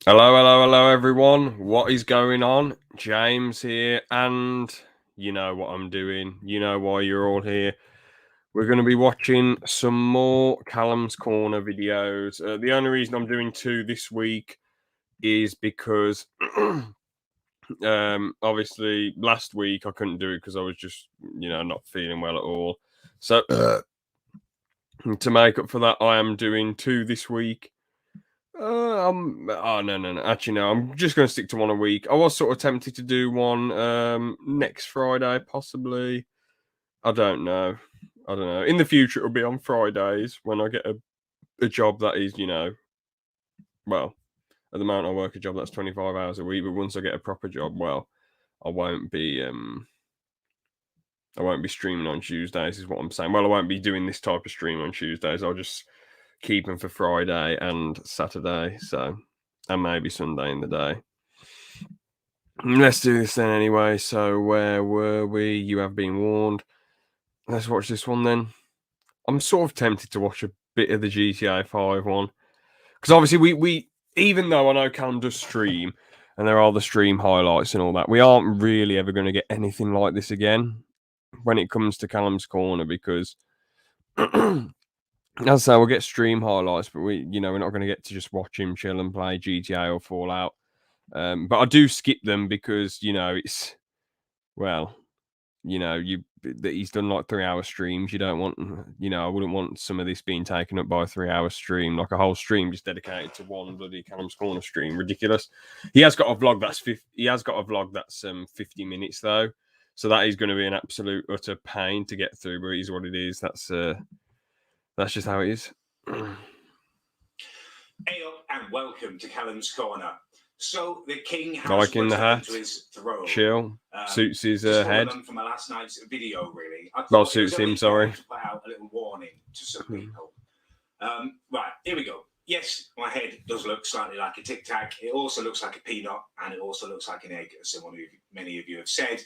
Hello, everyone. What is going on? James here, and you know what I'm doing. You know why you're all here. We're going to be watching some more Callum's Corner videos. The only reason I'm doing two this week is because, obviously, last week I couldn't do it because I was just, not feeling well at all. So, to make up for that, I am doing two this week. Oh no. Actually, no. I'm just going to stick to one a week. I was sort of tempted to do one next Friday, possibly. I don't know. In the future, it'll be on Fridays when I get a job that is, well, at the moment I work a job that's 25 hours a week. But once I get a proper job, well, I won't be streaming on Tuesdays. Is what I'm saying. Well, I won't be doing this type of stream on Tuesdays. I'll just keep them for Friday and Saturday. So, and maybe Sunday in the day. Let's do this then anyway. So where were we? You have been warned. Let's watch this one then. I'm sort of tempted to watch a bit of the GTA 5 one. Because obviously we even though I know Callum does stream and there are the stream highlights and all that, we aren't really ever going to get anything like this again when it comes to Callum's Corner because as I say, we'll get stream highlights, but we're not going to get to just watch him chill and play GTA or Fallout. But I do skip them because it's well, that he's done like 3-hour streams. You don't want, I wouldn't want some of this being taken up by a 3-hour stream, like a whole stream just dedicated to one bloody Callum's Corner stream. Ridiculous. He has got a vlog that's 50 minutes though, so that is going to be an absolute utter pain to get through. But it is what it is. That's just how it is. Hey up and welcome to Callum's Corner. So the king has like in the hat, to his throne. Chill, suits his head. From my last night's video, really. Well, suits him. Sorry. To put out a little warning to some people. Right, here we go. Yes, my head does look slightly like a Tic Tac. It also looks like a peanut, and it also looks like an egg, as many of you have said.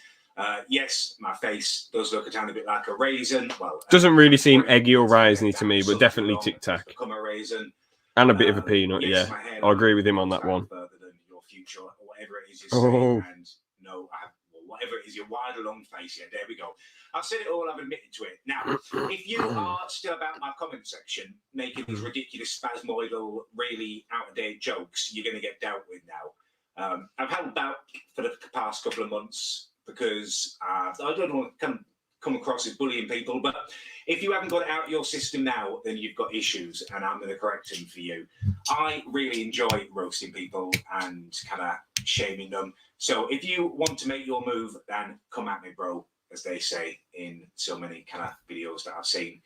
Yes, my face does look a tiny bit like a raisin. Well, doesn't really seem eggy or raisiny to me, but definitely Tic Tac. Become a raisin. And a bit of a peanut, yes, yeah. I agree with him on that one. Further than your future, or whatever it is you're saying, and no, whatever it is, your Watchalong face. Yeah, there we go. I've said it all. I've admitted to it. Now, if you are still about my comment section making these ridiculous, spasmoidal, really out-of-date jokes, you're going to get dealt with now. I've held back for the past couple of months because I don't want to come across as bullying people, but if you haven't got it out of your system now, then you've got issues, and I'm going to correct them for you. I really enjoy roasting people and kind of shaming them. So if you want to make your move, then come at me, bro, as they say in so many kind of videos that I've seen.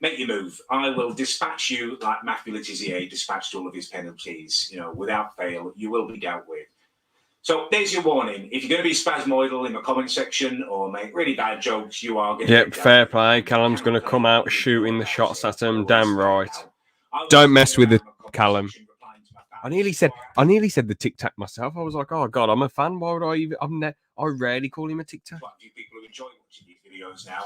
Make your move. I will dispatch you like Matthew Letizia dispatched all of his penalties. Without fail, you will be dealt with. So there's your warning. If you're going to be spasmoidal in the comment section or make really bad jokes, you are going to... Yep, fair play. Callum's going to come out shooting the shots at him. Damn right. Don't mess with the Callum. I nearly said the Tic Tac myself. I was like, oh God, I'm a fan. Why would I even... I rarely call him a Tic Tac. Quite a few people who enjoy watching these videos now,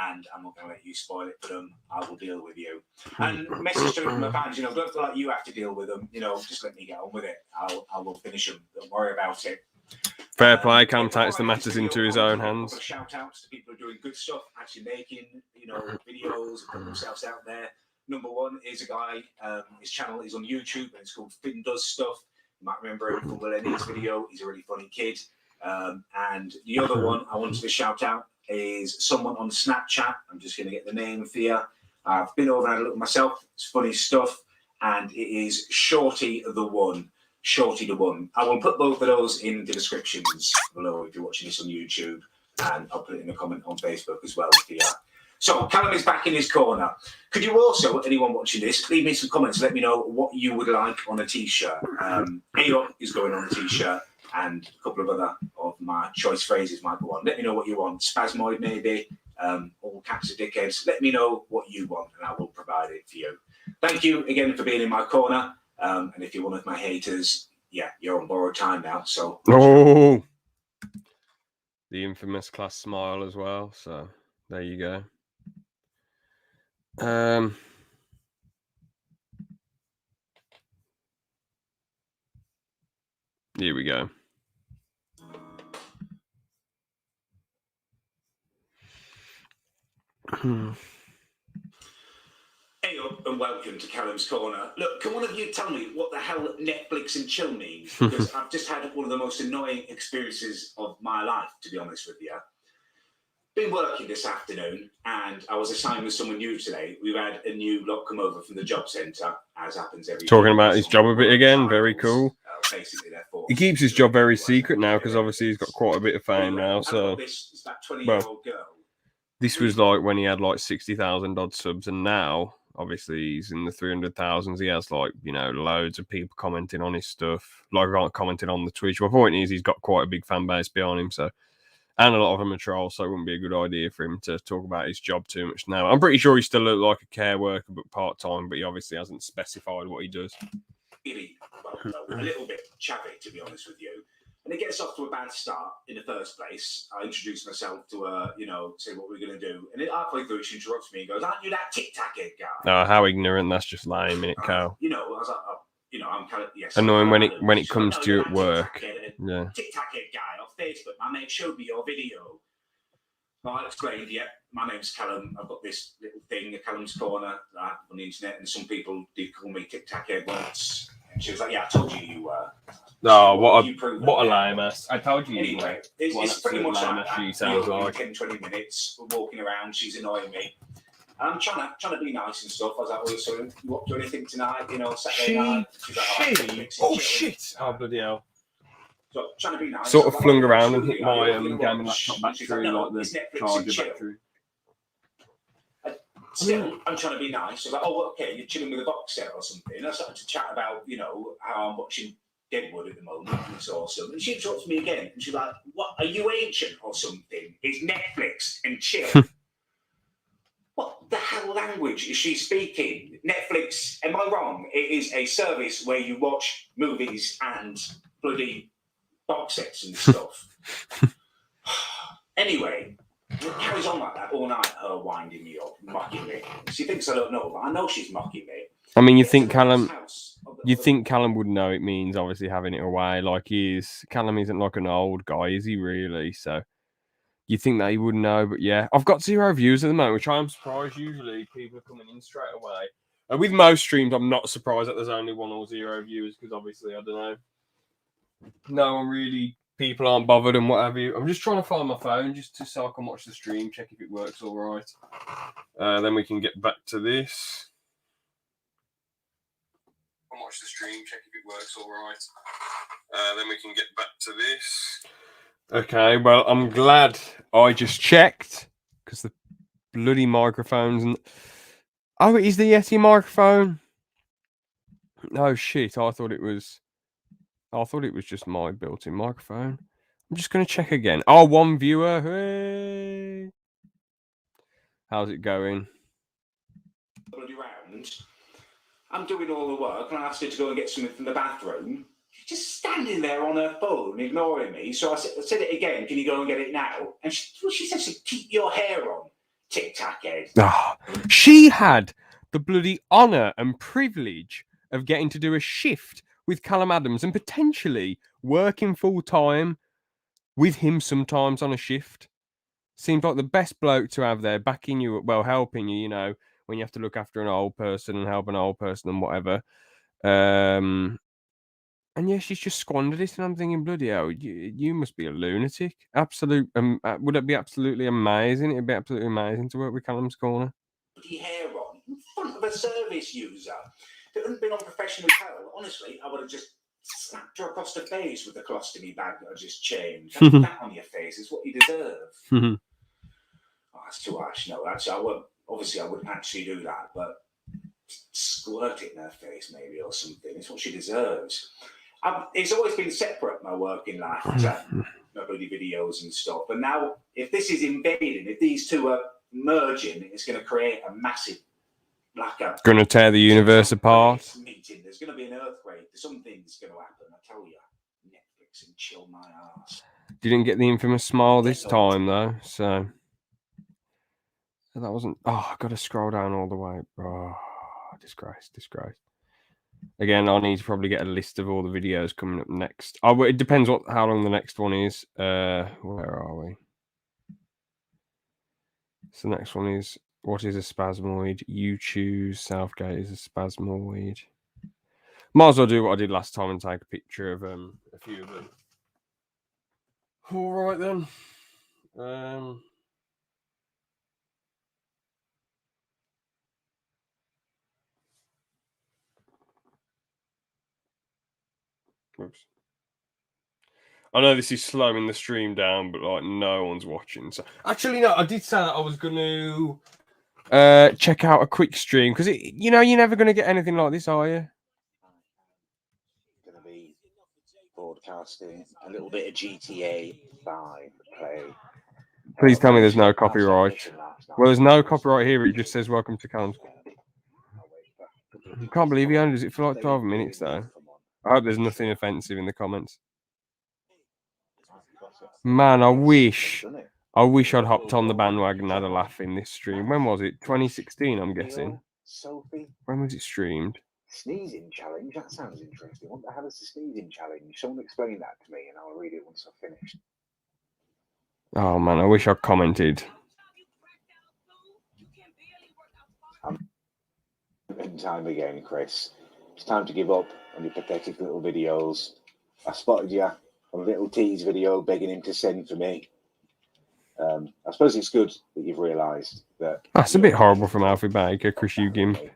and I'm not going to let you spoil it for them. I will deal with you. And message to my fans, don't feel like you have to deal with them. Just let me get on with it. I will finish them. Don't worry about it. Fair play. Callum takes the matters into his own hands. Shout outs to people who are doing good stuff, actually making videos, putting themselves out there. Number one is a guy. His channel is on YouTube, and it's called Finn Does Stuff. You might remember him from Lenny's video. He's a really funny kid. And the other one I wanted to shout out is someone on Snapchat. I'm just going to get the name for you. I've been over and had a look myself. It's funny stuff. And it is Shorty the One. Shorty the One. I will put both of those in the descriptions below if you're watching this on YouTube. And I'll put it in a comment on Facebook as well for you. So Callum is back in his corner. Could you also, anyone watching this, leave me some comments. Let me know what you would like on a T-shirt. A-Lot is going on a T-shirt. And a couple of other of my choice phrases might go on. Let me know what you want. Spasmoid, maybe. All cats are dickheads. Let me know what you want, and I will provide it for you. Thank you again for being in my corner. And if you're one of my haters, you're on borrowed time now. So, the infamous class smile as well. So there you go. Here we go. Hey up and welcome to Callum's Corner. Look, can one of you tell me what the hell Netflix and chill means? Because I've just had one of the most annoying experiences of my life, to be honest with you. Been working this afternoon and I was assigned with someone new today. We've had a new lot come over from the job centre, as happens every Talking week. about his job a bit again, very cool. Basically, He keeps his job very secret now because obviously he's got quite a bit of fame now. So, this that 20-year-old girl. This was like when he had like 60,000 odd subs, and now obviously he's in the 300,000s. He has like, you know, loads of people commenting on his stuff, like commenting on the Twitch. My point is he's got quite a big fan base behind him, so, and a lot of them are trolls, so it wouldn't be a good idea for him to talk about his job too much now. I'm pretty sure he's still like a care worker, but part-time, but he obviously hasn't specified what he does. Really, well, a little bit chatty, to be honest with you. And it gets off to a bad start in the first place. I introduced myself to her, you know, say what we're going to do. And then halfway through, she interrupts me and goes, "Aren't you that tic-tac head guy?" Oh, how ignorant. That's just lame, innit, Cal? You know, I was like, oh, you know, I'm kind of, yes. Annoying when it comes to you at work. Yeah. Tic-tac head guy off Facebook. My mate showed me your video. I explained, yeah, my name's Callum. I've got this little thing, Callum's Corner, on the internet. And some people did call me tic-tac head once. And she was like, "Yeah, I told you you were." No, what a lame ass. I told you. Anyway, it's pretty much like that. She sounds like 10-20 minutes. We're walking around. She's annoying me. I'm trying to be nice and stuff. I was like, "Oh, so you up to anything tonight? You know, Saturday night?" She's like, "Oh shit! Oh bloody hell!" So trying to be nice. Sort of flung around and hit my gaming laptop battery, like the charger battery. Still, I'm trying to be nice. I was like, "Oh, okay, you're chilling with a box set or something." And I started to chat about, you know, how I'm watching Deadwood at the moment. And it's awesome. And she talks to me again, and she's like, "What? Are you ancient or something? It's Netflix and chill." What the hell language is she speaking? Netflix? Am I wrong? It is a service where you watch movies and bloody box sets and stuff. Anyway. It carries on like that all night, her winding me up, mocking me. She thinks I don't know, but I know she's mocking me. I mean, you think Callum would know it means obviously having it away. Like Callum isn't like an old guy, is he really? So you think that he would know, but yeah. I've got 0 views at the moment, which I'm surprised. Usually people are coming in straight away. And with most streams, I'm not surprised that there's only 1 or 0 viewers because obviously, I don't know. No one really... People aren't bothered and what have you. I'm just trying to find my phone just so I can watch the stream, check if it works all right. Then we can get back to this. I'll watch the stream, check if it works all right. Then we can get back to this. Okay, well, I'm glad I just checked because the bloody microphones and... Oh, it is the Yeti microphone. Oh, shit. I thought it was just my built-in microphone. I'm just going to check again. Oh, 1 viewer. Hey. How's it going? I'm doing all the work and I asked her to go and get something from the bathroom. She's just standing there on her phone, ignoring me. So I said it again. "Can you go and get it now?" And she said, "Keep your hair on, tic-tac head." Oh, she had the bloody honour and privilege of getting to do a shift with Callum Adams and potentially working full-time with him sometimes on a shift. Seems like the best bloke to have there, backing you, well, helping you, you know, when you have to look after an old person and help an old person and whatever. And yeah, she's just squandered it, and I'm thinking, bloody hell, you must be a lunatic. Absolute, would it be absolutely amazing? It'd be absolutely amazing to work with Callum's Corner. Hair on in front of a service user. If it hadn't been on professional apparel, honestly, I would have just slapped her across the face with the colostomy bag that I just changed. That on your face is what you deserve. Oh, that's too harsh. No, actually, I wouldn't actually do that, but squirt it in her face maybe or something. It's what she deserves. It's always been separate, my working life, my bloody videos and stuff. But now, if this is invading, if these two are merging, it's going to create a massive... Going to tear the universe apart. Meeting. There's going to be an earthquake. Something's going to happen. I tell you, Netflix and chill my ass. Didn't get the infamous smile this time though, so that wasn't. Oh, I got to scroll down all the way. Oh, disgrace. Again, I need to probably get a list of all the videos coming up next. Oh, it depends how long the next one is. Where are we? So the next one is, what is a spasmoid? You choose. Southgate is a spasmoid. Might as well do what I did last time and take a picture of a few of them. All right then. Oops. I know this is slowing the stream down, but like no one's watching. So actually, no, I did say that I was going to check out a quick stream because you're never going to get anything like this, are you? Going to be broadcasting a little bit of GTA 5 play. Please tell me there's no copyright. Well, there's no copyright here. It just says welcome to Callum's. I can't believe he only does it for like 12 minutes though. I hope there's nothing offensive in the comments. Man, I wish I'd hopped on the bandwagon and had a laugh in this stream. When was it? 2016, I'm guessing. When was it streamed? Sneezing challenge? That sounds interesting. What the hell is the sneezing challenge? Someone explain that to me and I'll read it once I've finished. Oh man, I wish I'd commented. And time again, Chris. It's time to give up on your pathetic little videos. I spotted you on a little tease video begging him to send for me. I suppose it's good that you've realised that. That's a bit horrible from Alfie Baker, Chris Ugim.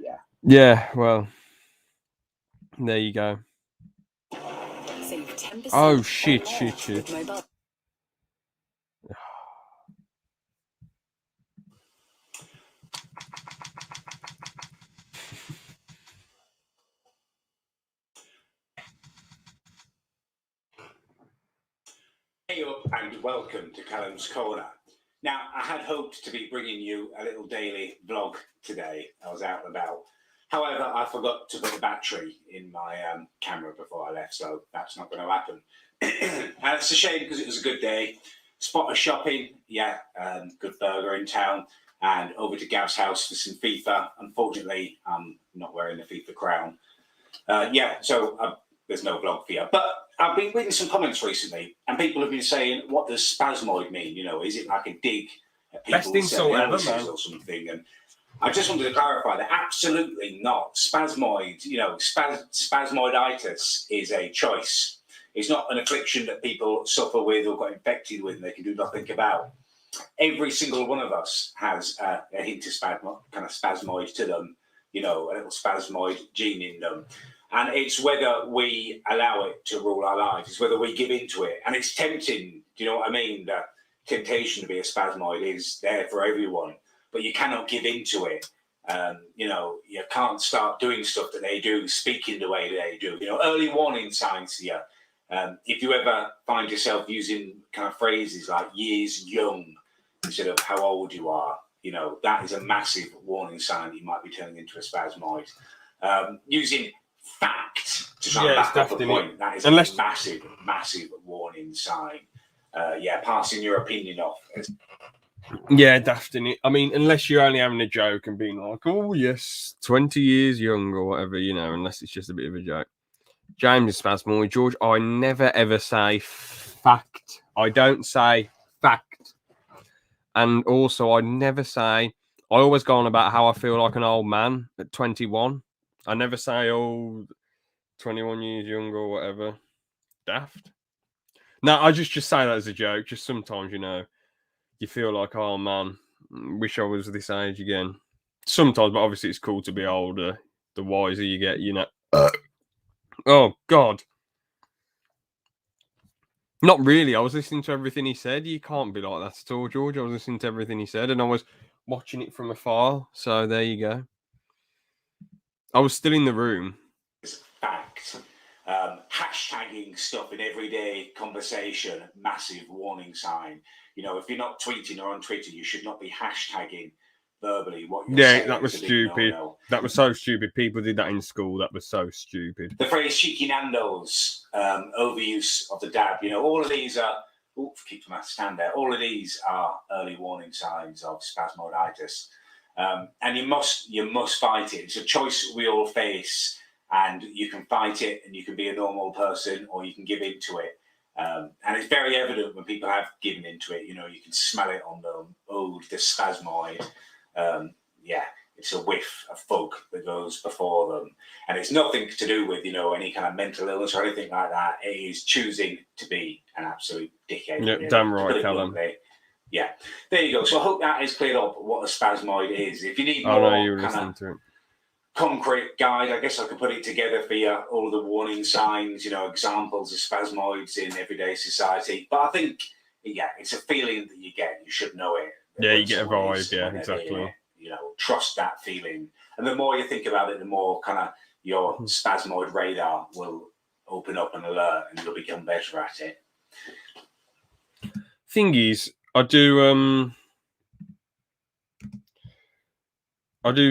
Yeah. Yeah, well, there you go. Oh shit. Hey up and welcome to Callum's Corner. Now, I had hoped to be bringing you a little daily vlog today. I was out and about. However, I forgot to put a battery in my camera before I left, so that's not going to happen. And it's a shame because it was a good day. Spot of shopping, yeah, good burger in town, and over to Gav's house for some FIFA. Unfortunately, I'm not wearing the FIFA crown. So there's no vlog for you. But I've been reading some comments recently, and people have been saying, what does spasmoid mean? Is it like a dig at people's illnesses or something? And I just wanted to clarify that absolutely not. Spasmoid, spasmoiditis is a choice. It's not an affliction that people suffer with or got infected with and they can do nothing about. Every single one of us has a hint of spasmoid to them, a little spasmoid gene in them. And it's whether we allow it to rule our lives. It's whether we give into it. And it's tempting, do you know what I mean? The temptation to be a spasmoid is there for everyone, but you cannot give into it. You can't start doing stuff that they do, speaking the way they do. Early warning signs here. If you ever find yourself using kind of phrases like years young instead of how old you are, that is a massive warning sign that you might be turning into a spasmoid. Using fact to try and back up a point, that is a massive warning sign. Passing your opinion off. Yeah, daft in it. I mean, unless you're only having a joke and being like, oh yes, 20 years young or whatever, unless it's just a bit of a joke. James is spasmoid. George, I never ever say fact. I don't say fact. And also, I never say, I always go on about how I feel like an old man at 21. I never say, 21 years young or whatever. Daft. No, I just say that as a joke. Just sometimes, you feel like, oh man, wish I was this age again. Sometimes, but obviously it's cool to be older. The wiser you get, Oh, God. Not really. I was listening to everything he said. You can't be like that at all, George. I was listening to everything he said and I was watching it from afar. So there you go. I was still in the room. Fact. Hashtagging stuff in everyday conversation, massive warning sign. If you're not tweeting or on Twitter, you should not be hashtagging verbally what you're saying. That was stupid. That was so stupid. People did that in school. That was so stupid. The phrase cheeky nandos, overuse of the dab, all of these are, keep my stand there, all of these are early warning signs of spasmoditis. And you must fight it. It's a choice we all face, and you can fight it, and you can be a normal person, or you can give into it. And it's very evident when people have given into it. You know, you can smell it on them. Oh, the spasmoid. Yeah, it's a whiff of fog that goes before them, and it's nothing to do with any kind of mental illness or anything like that. It is choosing to be an absolute dickhead. Yeah, damn right, Callum. Yeah, there you go. So I hope that is cleared up what a spasmoid is. If you need I know more you were kind listening of to it. concrete guide, I guess I could put it together for you. All the warning signs, examples of spasmoids in everyday society. But I think, it's a feeling that you get. You should know it. Yeah, you get a vibe. Yeah, exactly. Trust that feeling. And the more you think about it, the more kind of your spasmoid radar will open up and alert, and you'll become better at it. Thing is, I do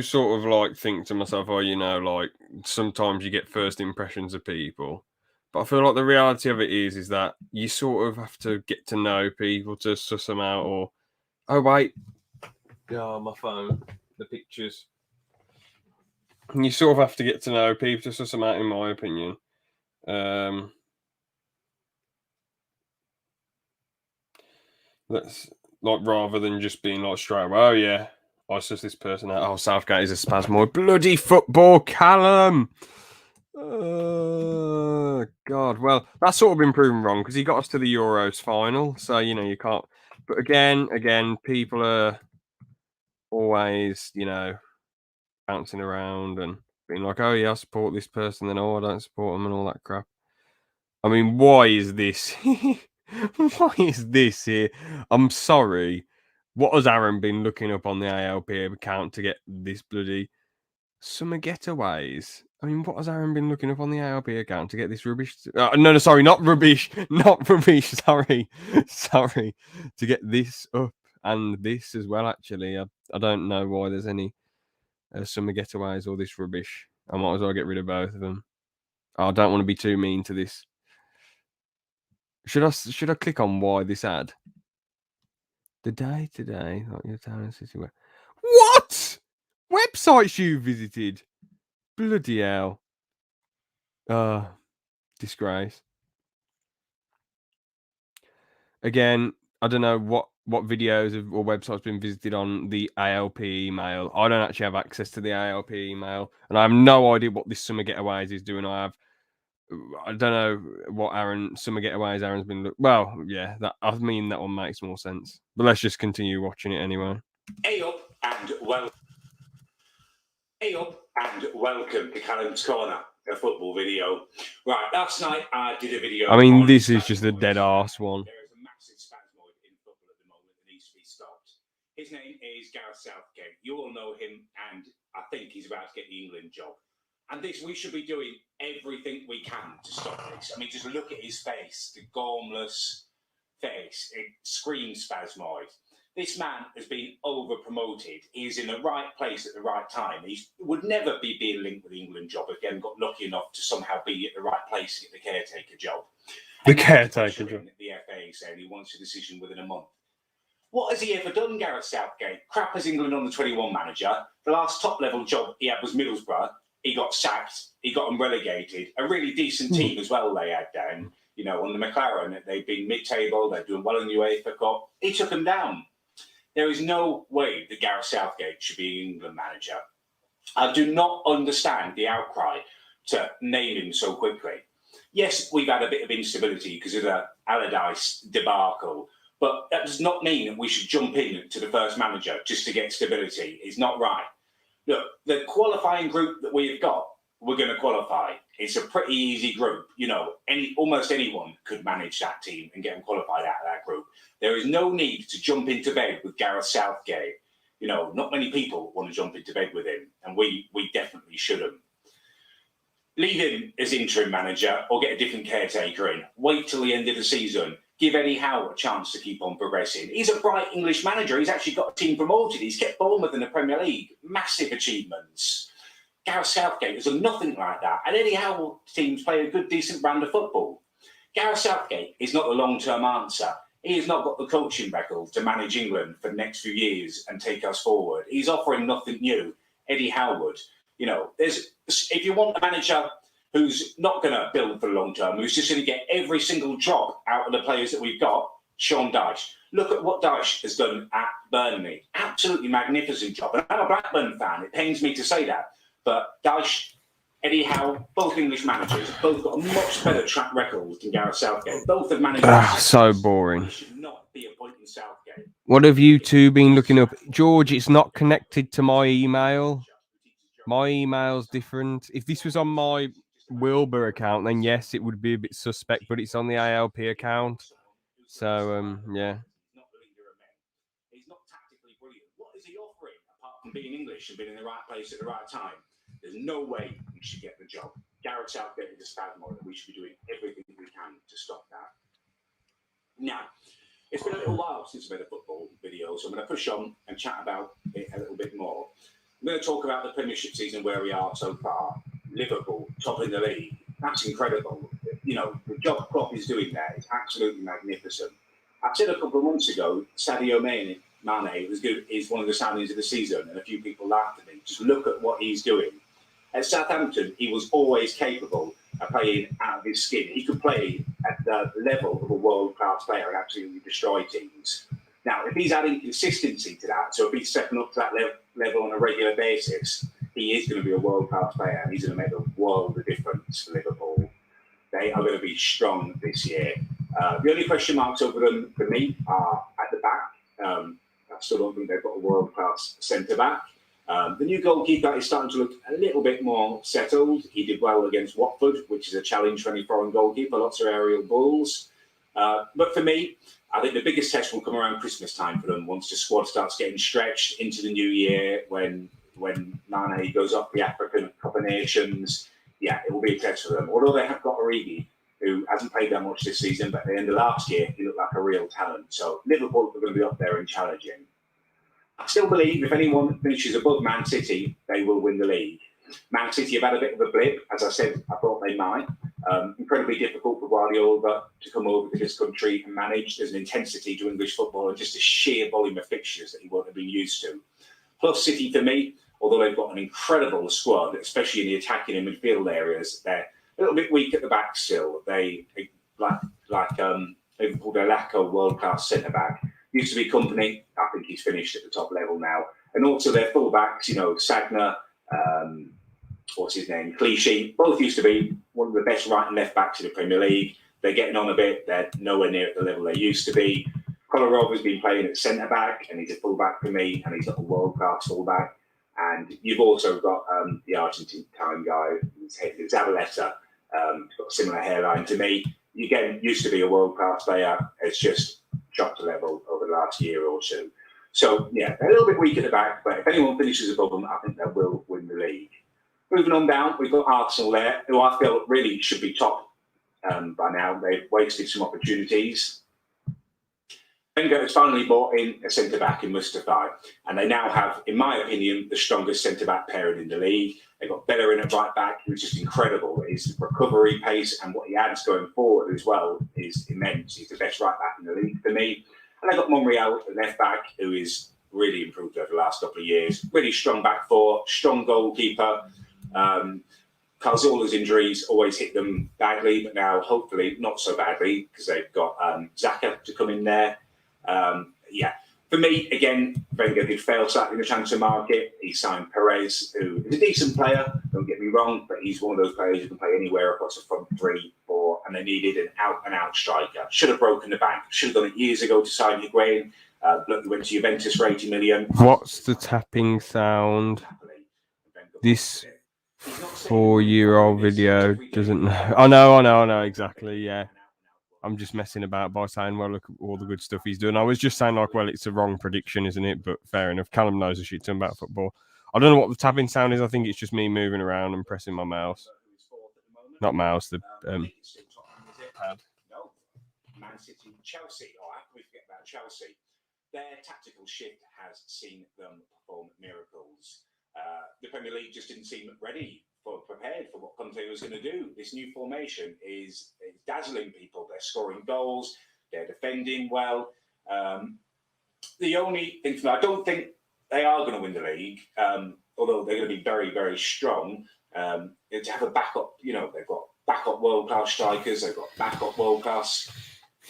sort of like think to myself, like sometimes you get first impressions of people, but I feel like the reality of it is that you sort of have to get to know people to suss them out. Or oh wait, my phone, the pictures. You sort of have to get to know people to suss them out, in my opinion. That's like rather than just being like straight away, oh yeah, I suss this person out. Oh, Southgate is a spasmoid. Bloody football, Callum. God. Well, that's sort of been proven wrong because he got us to the Euros final. So, you can't. But again, people are always, bouncing around and being like, oh yeah, I support this person, then oh, I don't support them and all that crap. I mean, why is this? Why is this here? I'm sorry. What has Aaron been looking up on the ALP account to get this bloody summer getaways? I mean, what has Aaron been looking up on the ALP account to get this rubbish? No, sorry, not rubbish. Not rubbish. Sorry. To get this up and this as well, actually. I don't know why there's any summer getaways or this rubbish. I might as well get rid of both of them. I don't want to be too mean to this. Should I click on why this ad? The day today, not your town and city. What websites you visited? Bloody hell! Disgrace. Again, I don't know what videos or websites been visited on the ALP email. I don't actually have access to the ALP email, and I have no idea what this summer getaways is doing. I don't know what summer getaways Aaron's been. Well, yeah, that one makes more sense. But let's just continue watching it anyway. Hey up and welcome to Callum's Corner, a football video. Right, last night I did a video. I mean, this is just a dead arse one. There is a massive spasmoid in football at the moment that needs to be stopped. His name is Gareth Southgate. You all know him, and I think he's about to get the England job. And we should be doing everything we can to stop this. I mean, just look at his face, the gormless face. It screams spasmoid. This man has been over-promoted. He's in the right place at the right time. He would never be being linked with the England job if he hadn't got lucky enough to somehow be at the right place to get the caretaker job. The caretaker job. The FA saying he wants a decision within a month. What has he ever done, Gareth Southgate? Crap as England under 21 manager. The last top-level job he had was Middlesbrough. He got sacked. He got them relegated. A really decent team as well they had down. On the McLaren, they've been mid-table. They're doing well in the UEFA Cup. He took them down. There is no way that Gareth Southgate should be an England manager. I do not understand the outcry to name him so quickly. Yes, we've had a bit of instability because of the Allardyce debacle, but that does not mean that we should jump in to the first manager just to get stability. It's not right. Look, the qualifying group that we've got, we're going to qualify. It's a pretty easy group. Almost anyone could manage that team and get them qualified out of that group. There is no need to jump into bed with Gareth Southgate. Not many people want to jump into bed with him, and we definitely shouldn't. Leave him as interim manager or get a different caretaker in. Wait till the end of the season. Give Eddie Howe a chance to keep on progressing. He's a bright English manager. He's actually got a team promoted. He's kept Bournemouth in the Premier League. Massive achievements. Gareth Southgate has done nothing like that. And Eddie Howe teams play a good, decent brand of football. Gareth Southgate is not the long-term answer. He has not got the coaching record to manage England for the next few years and take us forward. He's offering nothing new. Eddie Howard, you know, if you want a manager who's not going to build for the long term, who's just going to get every single job out of the players that we've got, Sean Dyche. Look at what Dyche has done at Burnley. Absolutely magnificent job. And I'm a Blackburn fan. It pains me to say that. But Dyche, Eddie Howe, both English managers, both got a much better track record than Gareth Southgate. Both have managed. So boring. Should not be appointing Southgate. What have you two been looking up? George, it's not connected to my email. My email's different. If this was on my Wilbur account, then yes, it would be a bit suspect, but it's on the ALP account. So, yeah. He's not tactically brilliant. What is he offering apart from being English and being in the right place at the right time? There's no way he should get the job. Gareth Southgate is a spasmod, and we should be doing everything we can to stop that. Now, it's been a little while since I made a football video, so I'm going to push on and chat about it a little bit more. I'm going to talk about the Premiership season, where we are so far. Liverpool, top in the league. That's incredible. You know, the job Klopp is doing there is absolutely magnificent. I said a couple of months ago, Sadio Mane was good, is one of the signings of the season, and a few people laughed at me. Just look at what he's doing. At Southampton, he was always capable of playing out of his skin. He could play at the level of a world-class player and absolutely destroy teams. Now, if he's adding consistency to that, so if he's stepping up to that level on a regular basis, he is going to be a world-class player, and he's going to make a world of difference for Liverpool. They are going to be strong this year. The only question marks over them for me are at the back. I still don't think they've got a world-class centre-back. The new goalkeeper is starting to look a little bit more settled. He did well against Watford, which is a challenge for any foreign goalkeeper, lots of aerial balls. But for me, I think the biggest test will come around Christmas time for them, once the squad starts getting stretched into the new year, when Mane goes up the African Cup of Nations. Yeah, it will be a test for them. Although they have got Origi, who hasn't played that much this season, but at the end of last year, he looked like a real talent. So Liverpool are going to be up there and challenging. I still believe if anyone finishes above Man City, they will win the league. Man City have had a bit of a blip, as I said, I thought they might. Incredibly difficult for Guardiola to come over to this country and manage. There's an intensity to English football and just a sheer volume of fixtures that he won't have been used to. Plus, City, for me, although they've got an incredible squad, especially in the attacking and midfield areas, they're a little bit weak at the back still. They Liverpool, they lack a world-class centre-back. Used to be Company. I think he's finished at the top level now. And also their full-backs, you know, Sagna, what's his name, Clichy, both used to be one of the best right and left backs in the Premier League. They're getting on a bit. They're nowhere near at the level they used to be. Kolarov been playing at centre-back, and he's a full-back for me, and he's not a world-class full-back. And you've also got the Argentine guy, Zabaleta, who's got a similar hairline to me. Again, used to be a world-class player. It's just dropped a level over the last year or two. So, yeah, they're a little bit weak at the back, but if anyone finishes above them, I think they will win the league. Moving on down, we've got Arsenal there, who I feel really should be top by now. They've wasted some opportunities. Wenger has finally brought in a centre-back in Mustafi, and they now have, in my opinion, the strongest centre-back pairing in the league. They've got Bellerin at right-back, who's just incredible. His recovery pace and what he adds going forward as well is immense. He's the best right-back in the league for me. And they've got Monreal at left-back, who is really improved over the last couple of years. Really strong back four, strong goalkeeper. Calzola's injuries always hit them badly, but now hopefully not so badly, because they've got Xhaka to come in there. For me, again, Wenger did fail slightly in the transfer market. He signed Perez, who is a decent player, don't get me wrong, but he's one of those players who can play anywhere across the front 3, 4, and they needed an out-and-out striker. Should have broken the bank. Should have done it years ago to sign Higuain. Look, he went to Juventus for 80 million. What's the tapping sound? This 4-year-old video doesn't know. I know, exactly, yeah. I'm just messing about by saying, well, look at all the good stuff he's doing. I was just saying, like, well, it's a wrong prediction, isn't it? But fair enough. Callum knows a shit ton about football. I don't know what the tapping sound is. I think it's just me moving around and pressing my mouse. Not mouse, the pad. No. Man City, Chelsea. Oh, how can we forget about Chelsea? Their tactical shift has seen them perform miracles. The Premier League just didn't seem prepared for what Conte was going to do. This new formation is dazzling people. They're scoring goals. They're defending well. The only thing for me, I don't think they are going to win the league, although they're going to be very, very strong. To have a backup, they've got backup world-class strikers, they've got backup world-class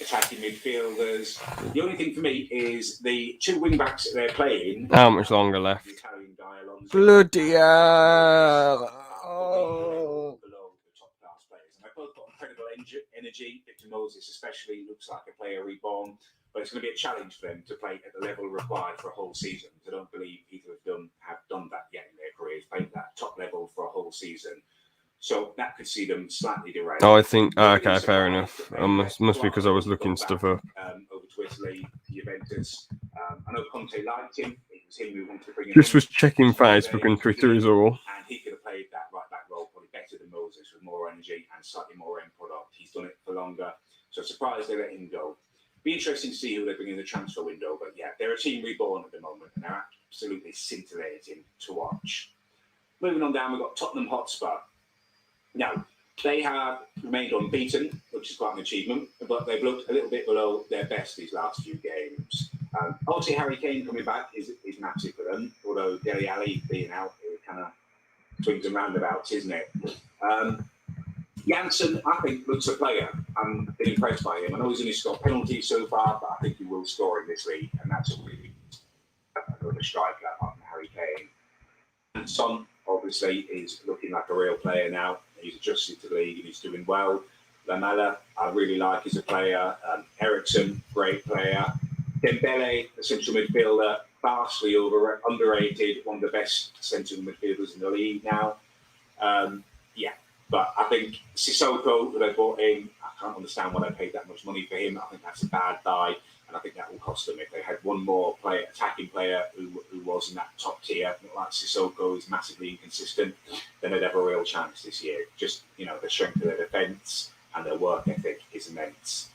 attacking midfielders. The only thing for me is the two wing-backs that they're playing. How much longer left? The Italian guy, Alonso. Bloody hell. Below the top-class players. And they've both got incredible energy. Victor Moses especially looks like a player reborn. But it's going to be a challenge for them to play at the level required for a whole season. I don't believe either of them have done that yet in their careers, played that top level for a whole season. So that could see them slightly derailed. Oh, I think, okay, fair enough. Must be because I was looking stuff up. Over to Italy, Juventus. I know Conte liked him. It was him who wanted to bring him. Just was checking Facebook and Twitter is all. And he could have played that right back role probably better than Moses with more energy and slightly more end product. He's done it for longer. So surprised they let him go. Be interesting to see who they bring in the transfer window, but yeah, they're a team reborn at the moment, and they're absolutely scintillating to watch. Moving on down, we've got Tottenham Hotspur. Now, they have remained unbeaten, which is quite an achievement, but they've looked a little bit below their best these last few games. Obviously, Harry Kane coming back is massive for them, although Dele Alli being out, it kind of swings and roundabouts, isn't it? Janssen, I think, looks a player. I'm been impressed by him. I know he's only scored penalties so far, but I think he will score in this league, and that's a really good striker on Harry Kane. And Son, obviously, is looking like a real player now. He's adjusted to the league and he's doing well. Lamela, I really like as a player. Ericsson, great player. Dembele, the central midfielder, vastly underrated, one of the best central midfielders in the league now. But I think Sissoko, who they bought in, I can't understand why they paid that much money for him. I think that's a bad buy, and I think that will cost them. If they had one more attacking player who was in that top tier, like Sissoko, who's massively inconsistent, then they'd have a real chance this year. Just, the strength of their defence and their work ethic is immense.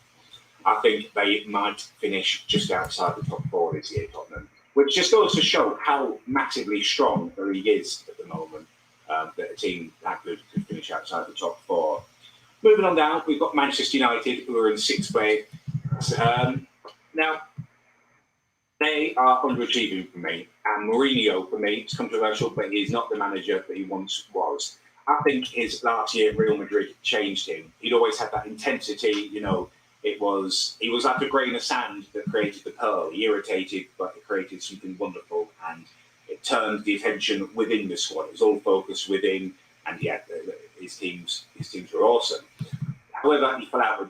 I think they might finish just outside the top four this year, Tottenham, which just goes to show how massively strong the league is at the moment. That a team that good could finish outside the top four. Moving on down, we've got Manchester United, who are in sixth place. Now, they are underachieving for me. And Mourinho, for me, it's controversial, but he's not the manager that he once was. I think his last year at Real Madrid changed him. He'd always had that intensity, he was like a grain of sand that created the pearl. He irritated, but it created something wonderful. And it turned the attention within the squad. It was all focused within, and yeah, his teams were awesome. However, he fell out with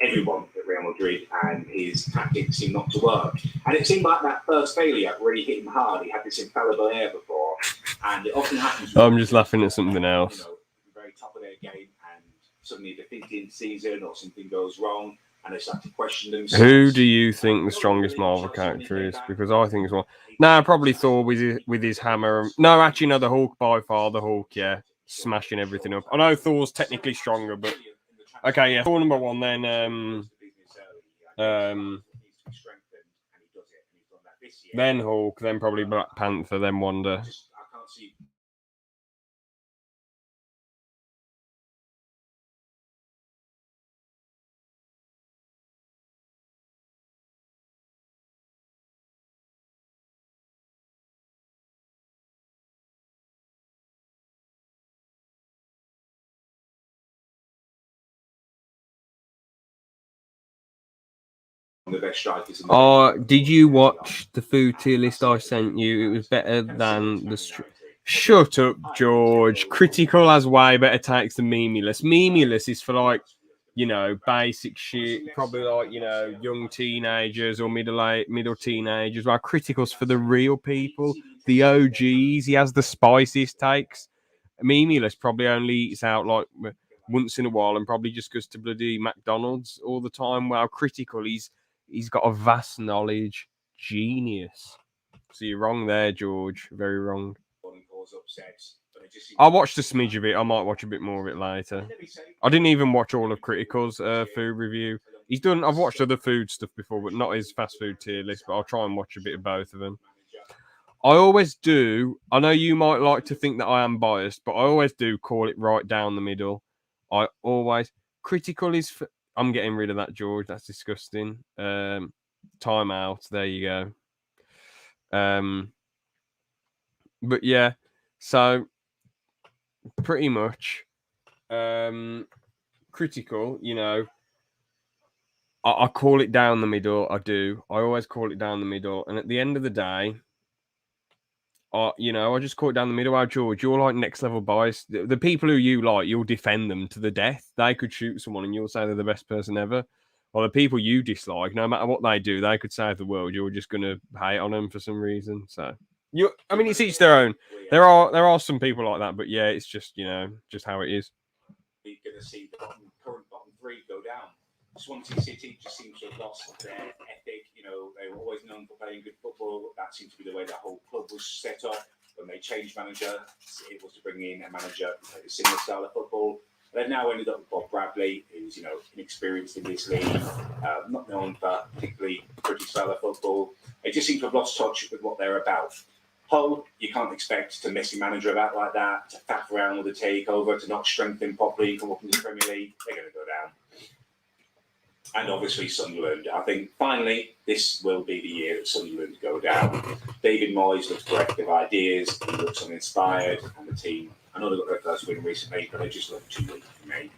everyone at Real Madrid, and his tactics seemed not to work. And it seemed like that first failure really hit him hard. He had this infallible air before, and it often happens. I'm just laughing at something else. Very top of their game, and suddenly the 15th season or something goes wrong, and they start to question themselves. Who do you think the strongest Marvel character is? Because I think it's one. No, probably Thor with his hammer. No, actually, no, the Hulk by far. The Hulk, yeah, smashing everything up. I know Thor's technically stronger, but okay, yeah, Thor number one. Then Hulk, then probably Black Panther, then Wanda. The best strikers in the did you watch the food tier list I sent you? It was better than the. Shut up, George. Critical has way better takes than Memeless. Memeless is for basic shit. Probably young teenagers or middle teenagers. While Critical's for the real people, the OGs. He has the spiciest takes. Memeless probably only eats out once in a while and probably just goes to bloody McDonald's all the time. While Critical, he's got a vast knowledge. Genius. So you're wrong there, George. Very wrong. I watched a smidge of it. I might watch a bit more of it later. I didn't even watch all of Critical's food review. I've watched other food stuff before, but not his fast food tier list, but I'll try and watch a bit of both of them. I always do. I know you might like to think that I am biased, but I always do call it right down the middle. Critical is I'm getting rid of that, George. That's disgusting. Time out. There you go. But yeah, so pretty much critical, you know. I call it down the middle. I do. I always call it down the middle. And at the end of the day, I just call it down the middle. Wow, George, you're like next level bias. The people who you like, you'll defend them to the death. They could shoot someone and you'll say they're the best person ever. Or the people you dislike, no matter what they do, they could save the world. You're just going to hate on them for some reason. So, I mean, it's each their own. There are some people like that, but yeah, it's just, just how it is. We're going to see the current bottom three go down. Swansea City just seems to have lost their ethic. You know, they were always known for playing good football. That seems to be the way the whole club was set up. When they changed manager, it was to bring in a manager who played a similar style of football. They've now ended up with Bob Bradley, who's, inexperienced in this league, not known for particularly pretty style of football. They just seem to have lost touch with what they're about. Hull, you can't expect to mess your manager about like that, to faff around with a takeover, to not strengthen properly, come up in the Premier League. They're going to go down. And obviously Sunderland. I think finally this will be the year that Sunderland go down. David Moyes looks bereft of ideas, he looks uninspired, and the team, I know they got their first win recently, but they just look too weak for me.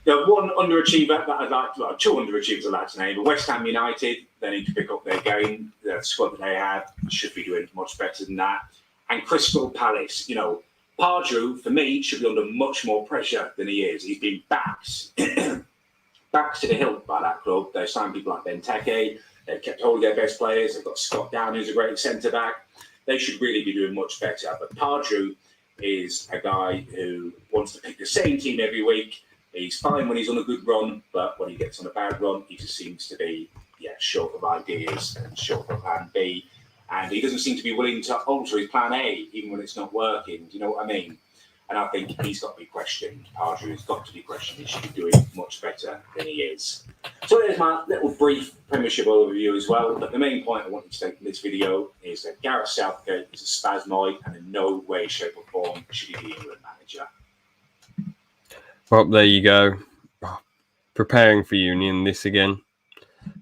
The one underachiever that I'd like, well, two underachievers I'd like to name, but West Ham United, they need to pick up their game. The squad that they have should be doing much better than that. And Crystal Palace, Pardew, for me, should be under much more pressure than he is. He's been backed to the hilt by that club. They've signed people like Benteke. They've kept hold of their best players. They've got Scott Down, who's a great centre-back. They should really be doing much better. But Pardew is a guy who wants to pick the same team every week. He's fine when he's on a good run, but when he gets on a bad run, he just seems to be short of ideas and short of plan B. And he doesn't seem to be willing to alter his plan A, even when it's not working. Do you know what I mean? And I think he's got to be questioned. Pardew has got to be questioned. He should be doing much better than he is. So there's my little brief Premiership overview as well. But the main point I wanted to take from this video is that Gareth Southgate is a spasmoid and in no way, shape or form should he be England manager. Well, there you go. Preparing for Union, this again.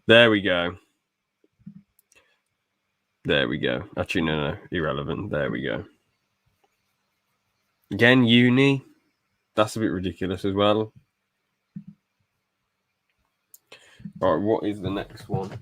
There we go. There we go. Actually, no, irrelevant. There we go. Again, uni. That's a bit ridiculous as well. All right, what is the next one?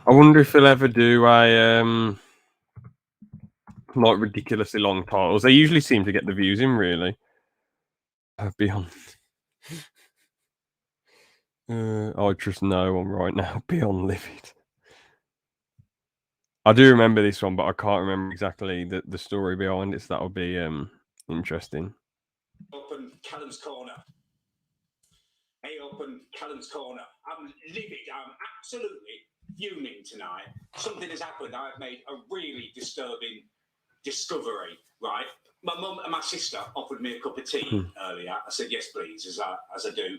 I wonder if he'll ever do a like ridiculously long titles. They usually seem to get the views in, really. Beyond. I just know one right now. Beyond livid. I do remember this one, but I can't remember exactly the story behind it. So that'll be interesting. Open Callum's corner. Hey, open Callum's corner. I'm livid. I'm absolutely fuming tonight. Something has happened. I've made a really disturbing discovery, right? My mum and my sister offered me a cup of tea earlier. I said, yes, please, as I do.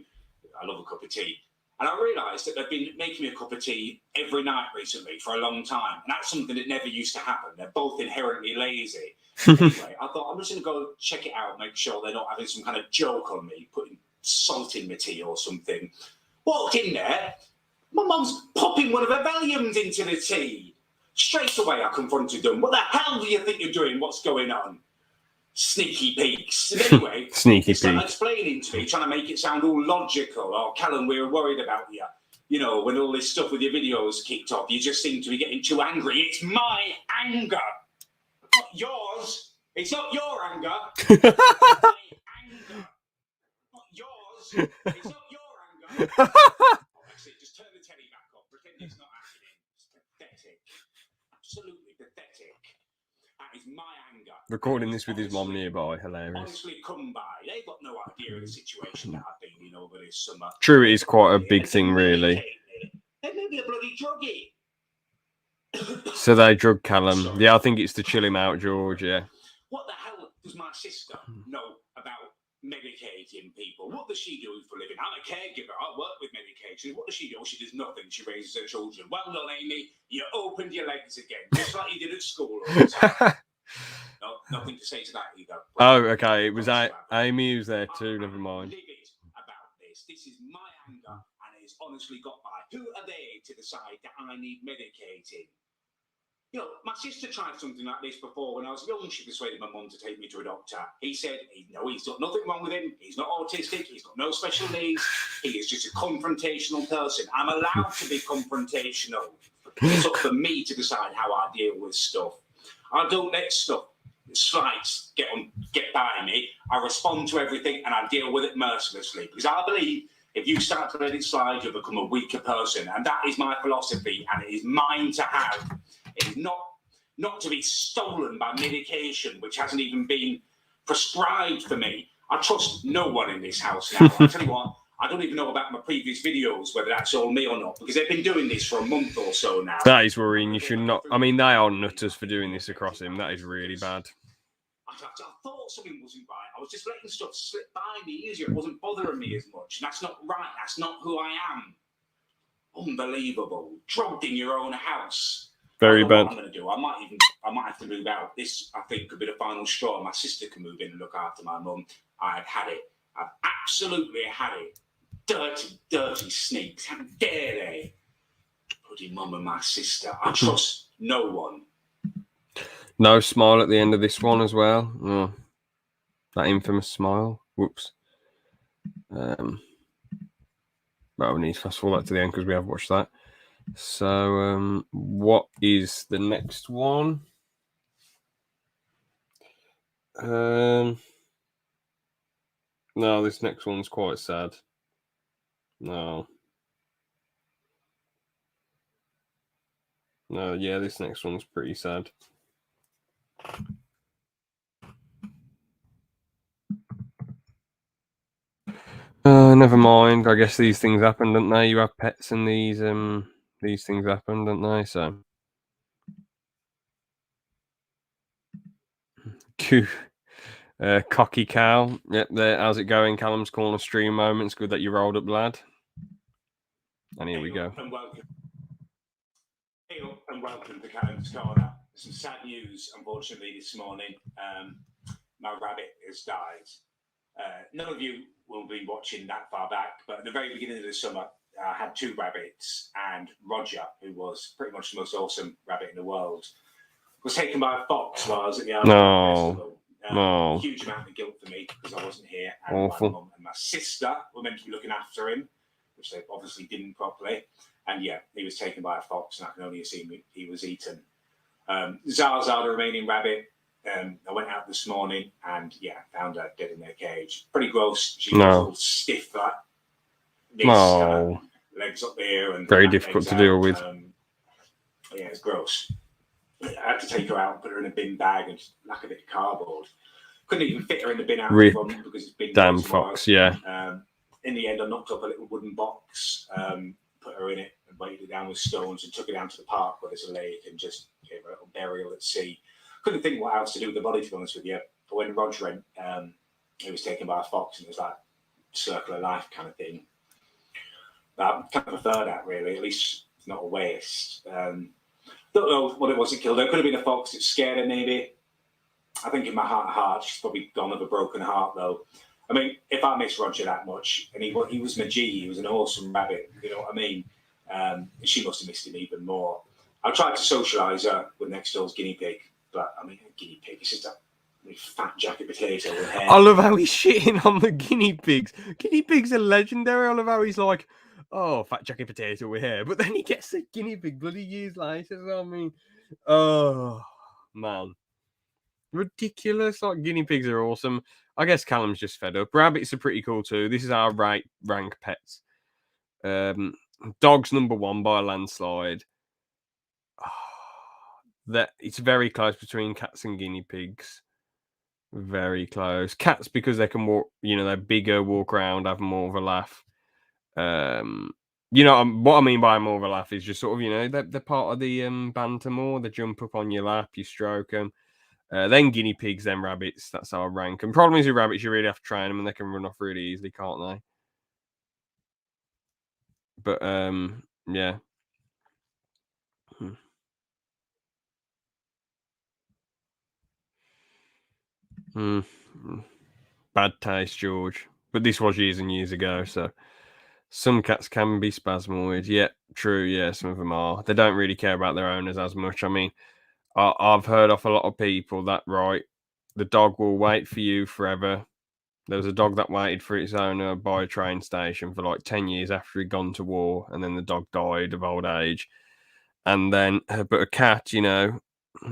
I love a cup of tea. And I realised that they've been making me a cup of tea every night recently for a long time. And that's something that never used to happen. They're both inherently lazy. Anyway, I thought I'm just going to go check it out, make sure they're not having some kind of joke on me, putting salt in my tea or something. Walked in there, my mum's popping one of her Valiums into the tea. Straight away, I confronted them. What the hell do you think you're doing? What's going on? Sneaky peeks. And anyway, Sneaky they started peek. explaining to me, trying to make it sound all logical. Oh, Callum, we were worried about you. You know, when all this stuff with your videos kicked off, you just seem to be getting too angry. It's my anger, not yours. It's not your anger. It's my anger, not yours. It's not your anger. Obviously, just turn the telly back on. Pretend it's not happening. It's pathetic. Absolutely pathetic. That is my anger. Recording this with his mom nearby, hilarious. Honestly, come by. They've got no idea of the situation that I've been in over this summer. True, it is quite a big thing, really. They may be a bloody druggie. So they drug Callum. Sorry. Yeah, I think it's to chill him out, George. Yeah. What the hell does my sister know about medicating people? What does she do for a living? I'm a caregiver. I work with medication. What does she do? She does nothing. She raises her children. Well done, Amy. You opened your legs again, just like you did at school all the time. No, nothing to say to that either. Oh, okay. It was Amy who's there too. Never mind. Livid about this. This is my anger, and it's honestly got by. Who are they to decide that I need medicating? You know, my sister tried something like this before when I was young. She persuaded my mum to take me to a doctor. He said, no, he's got nothing wrong with him. He's not autistic. He's got no special needs. He is just a confrontational person. I'm allowed to be confrontational. It's up for me to decide how I deal with stuff. I don't let stuff, slights, get by me. I respond to everything and I deal with it mercilessly. Because I believe if you start to let it slide, you'll become a weaker person. And that is my philosophy, and it is mine to have. It is not to be stolen by medication, which hasn't even been prescribed for me. I trust no one in this house now. I tell you what, I don't even know about my previous videos, whether that's all me or not, because they've been doing this for a month or so now. That is worrying. You should not. I mean, they are nutters for doing this across him. That is really bad. I thought something wasn't right. I was just letting stuff slip by me easier. It wasn't bothering me as much. And that's not right. That's not who I am. Unbelievable. Drugged in your own house. Very bad. What I'm going to do. I might have to move out. This, I think, could be the final straw. My sister can move in and look after my mum. I've had it. I've absolutely had it. Dirty, dirty sneaks. How dare they? Bloody mum and my sister. I trust no one. No smile at the end of this one as well. Oh, that infamous smile. Whoops. Well, we need to fast forward to the end because we have watched that. So, what is the next one? No, this next one's quite sad. No, yeah, this next one's pretty sad. Never mind. I guess these things happen, don't they? You have pets, and these things happen, don't they? So, cocky cow. Yep, there. How's it going? Callum's corner stream moments. Good that you rolled up, lad. And here we go. And welcome to Callum's corner. Some sad news, unfortunately, this morning. My rabbit has died. None of you will be watching that far back, but at the very beginning of the summer, I had two rabbits, and Roger, who was pretty much the most awesome rabbit in the world, was taken by a fox while I was at the festival. Huge amount of guilt for me because I wasn't here, and awful. My mum and my sister were meant to be looking after him, which they obviously didn't properly. And yeah, he was taken by a fox, and I can only assume he was eaten. Zaza, the remaining rabbit, I went out this morning and found her dead in their cage. Pretty gross. She was all stiff like this, kind of legs up here, and very difficult to deal with. Yeah, it's gross. I had to take her out and put her in a bin bag and like a bit of cardboard. Couldn't even fit her in the bin out front because it's been damn fox. Yeah. In the end, I knocked up a little wooden box, put her in it, and weighted it down with stones, and took her down to the park where there's a lake, and just gave her a little burial at sea. Couldn't think what else to do with the body, to be honest with you. But when Roger went, he was taken by a fox, and it was like circle of life kind of thing. But I kind of prefer that, really. At least it's not a waste. Don't know what it was that killed her. It could have been a fox that scared her, maybe. I think in my heart of hearts, she's probably gone with a broken heart, though. I mean, if I miss Roger that much, and he was my G, he was an awesome rabbit, you know what I mean? She must have missed him even more. I tried to socialise her with next door's guinea pig. But I mean, a guinea pig is just a fat jacket potato with hair. I love how he's shitting on the guinea pigs. Guinea pigs are legendary. I love how he's like, oh, fat jacket potato with hair. But then he gets a guinea pig bloody years later. So I mean, oh, man. Ridiculous. Like, guinea pigs are awesome. I guess Callum's just fed up. Rabbits are pretty cool too. This is our rank pets. Dogs number one by a landslide. That it's very close between cats and guinea pigs. Very close. Cats because they can walk, they're bigger, walk around, have more of a laugh. You know, what I mean by more of a laugh is just sort of, you know, they're part of the banter more. They jump up on your lap, you stroke them. Then guinea pigs, then rabbits. That's our rank. And problem is with rabbits, you really have to train them, and they can run off really easily, can't they? But yeah. Bad taste, George. But this was years and years ago, so some cats can be spasmoid. Yeah, true. Yeah, some of them are. They don't really care about their owners as much. I mean, I've heard off a lot of people that, right, the dog will wait for you forever. There was a dog that waited for its owner by a train station for like 10 years after he'd gone to war, and then the dog died of old age. And then, but a cat, you know,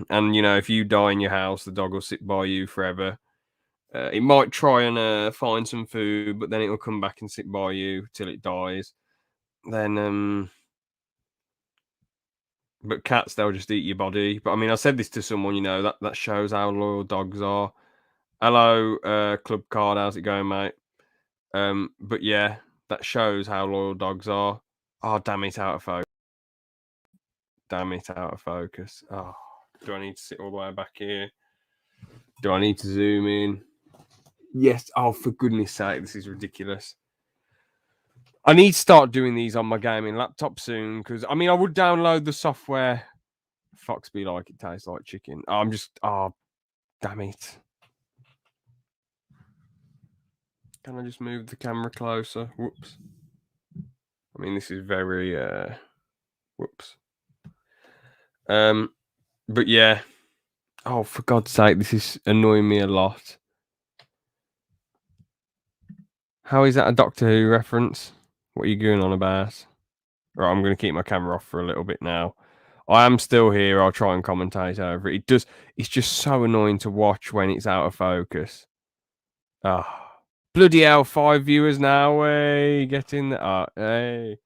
and, you know, if you die in your house, the dog will sit by you forever. It might try and find some food, but then it will come back and sit by you till it dies. Then, but cats, they'll just eat your body. But I mean, I said this to someone, you know, that shows how loyal dogs are. Hello, Club Card, how's it going, mate? But yeah, that shows how loyal dogs are. Oh, damn it, out of focus. Damn it, out of focus. Oh, do I need to sit all the way back here? Do I need to zoom in? Yes. Oh, for goodness sake, this is ridiculous. I need to start doing these on my gaming laptop soon, because, I mean, I would download the software. Foxby like it tastes like chicken. Oh, damn it. Can I just move the camera closer? Whoops. I mean, this is very, whoops. But yeah. Oh, for God's sake, this is annoying me a lot. How is that a Doctor Who reference? What are you going on about? Right, I'm going to keep my camera off for a little bit now. I am still here. I'll try and commentate over it. It's just so annoying to watch when it's out of focus. Oh, bloody hell, 5 viewers now. Hey, get in there. Hey.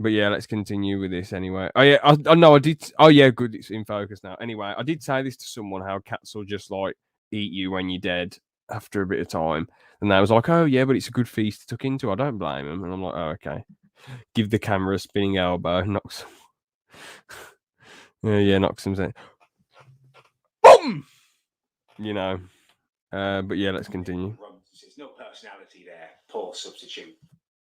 But yeah, let's continue with this anyway. Oh yeah, I know I did. Oh yeah, good. It's in focus now. Anyway, I did say this to someone, how cats will just like eat you when you're dead after a bit of time. And they was like, oh yeah, but it's a good feast to tuck into. I don't blame them. And I'm like, oh, okay. Give the camera a spinning elbow, knocks. Yeah, knocks him in. Boom! You know. But yeah, let's continue. There's no personality there. Poor substitute.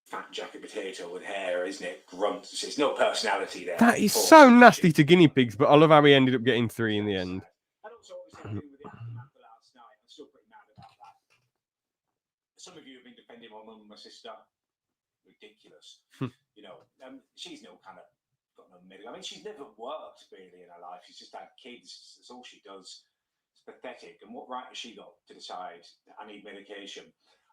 Fat jacket potato with hair, isn't it? Grunts. There's no personality there. That is so nasty to guinea pigs, but I love how he ended up getting 3 in the end. I don't know what was with it after last night. I'm still pretty mad about that. Some of you have been defending my mum and my sister. Ridiculous. You know, she's no kind of got no middle. I mean, she's never worked really in her life. She's just had kids. That's all she does. It's pathetic. And what right has she got to decide that I need medication?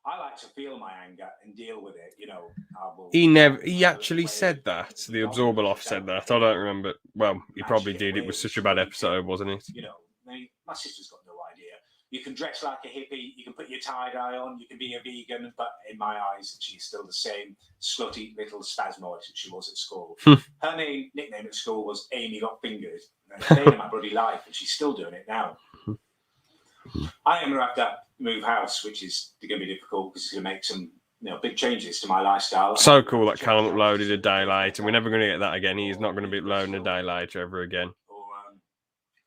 I like to feel my anger and deal with it. You know, he actually said that. The Absorbaloff said that. I don't remember. Well, he probably did. It was such a bad episode, wasn't it? You know, my sister's got no idea. You can dress like a hippie, you can put your tie-dye on, you can be a vegan, but in my eyes, she's still the same slutty little spasmoid that she was at school. Her nickname at school was Amy Got Fingered. It's a day in my bloody life, and she's still doing it now. I am going to have to move house, which is going to be difficult because it's going to make some big changes to my lifestyle. So cool that Callum uploaded a day late, and we're never going to get that again. He's not going to be uploading a day later ever again. Or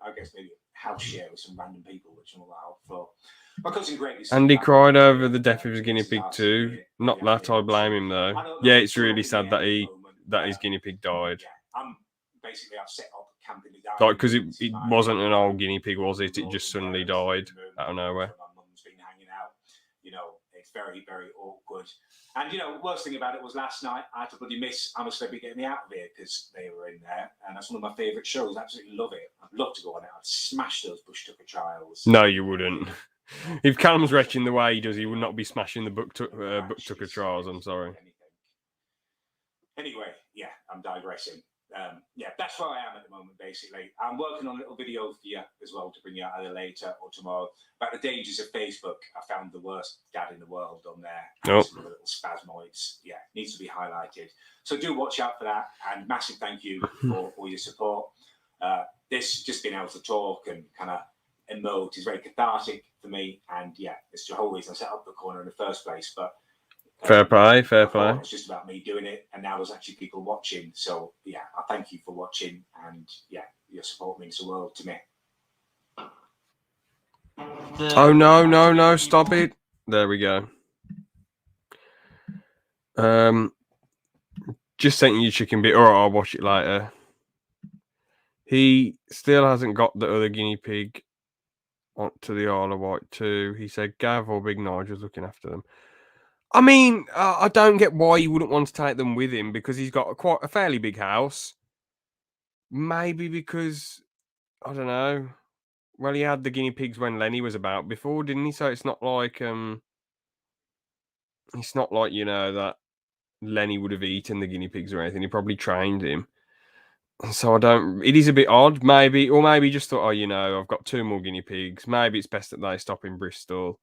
I guess maybe house share with some random people, which I'm allowed for. My cousin Greg is. Andy cried over the death of his guinea pig too. Not that I blame him though. Yeah, it's really sad that his guinea pig died. Yeah, I've set up camping. Like, because it wasn't an old guinea pig, was it? It just suddenly died out of nowhere. My mum's been hanging out. It's very, very awkward. And worst thing about it was last night I had to bloody miss I'm a Celebrity Get Me Out of Here because they were in there, and that's one of my favourite shows. Absolutely love it. I'd love to go on it. I'd smash those bush tucker trials. No, you wouldn't. If Callum's retching the way he does, he would not be smashing the book tucker trials. I'm sorry. Anyway, yeah, I'm digressing. That's where I am at the moment, basically. I'm working on a little video for you as well to bring you out either later or tomorrow about the dangers of Facebook. I found the worst dad in the world on there. Some little spasmoids. Yeah, needs to be highlighted. So do watch out for that. And massive thank you for all your support. This just being able to talk and kind of emote is very cathartic for me. And yeah, it's the whole reason I set up the corner in the first place. But Fair play, fair I thought play. it's just about me doing it, and now there's actually people watching. So yeah, I thank you for watching, and yeah, your support means the world to me. Oh no, stop it. There we go. Just sent you chicken bit. Alright, I'll watch it later. He still hasn't got the other guinea pig onto the Isle of Wight too. He said Gav or Big Nigel's looking after them. I mean, I don't get why you wouldn't want to take them with him because he's got quite a fairly big house. Maybe because, I don't know. Well, he had the guinea pigs when Lenny was about before, didn't he? So it's not like you know, that Lenny would have eaten the guinea pigs or anything. He probably trained him. So it is a bit odd, maybe, or maybe just thought, oh, you know, I've got 2 more guinea pigs. Maybe it's best that they stop in Bristol.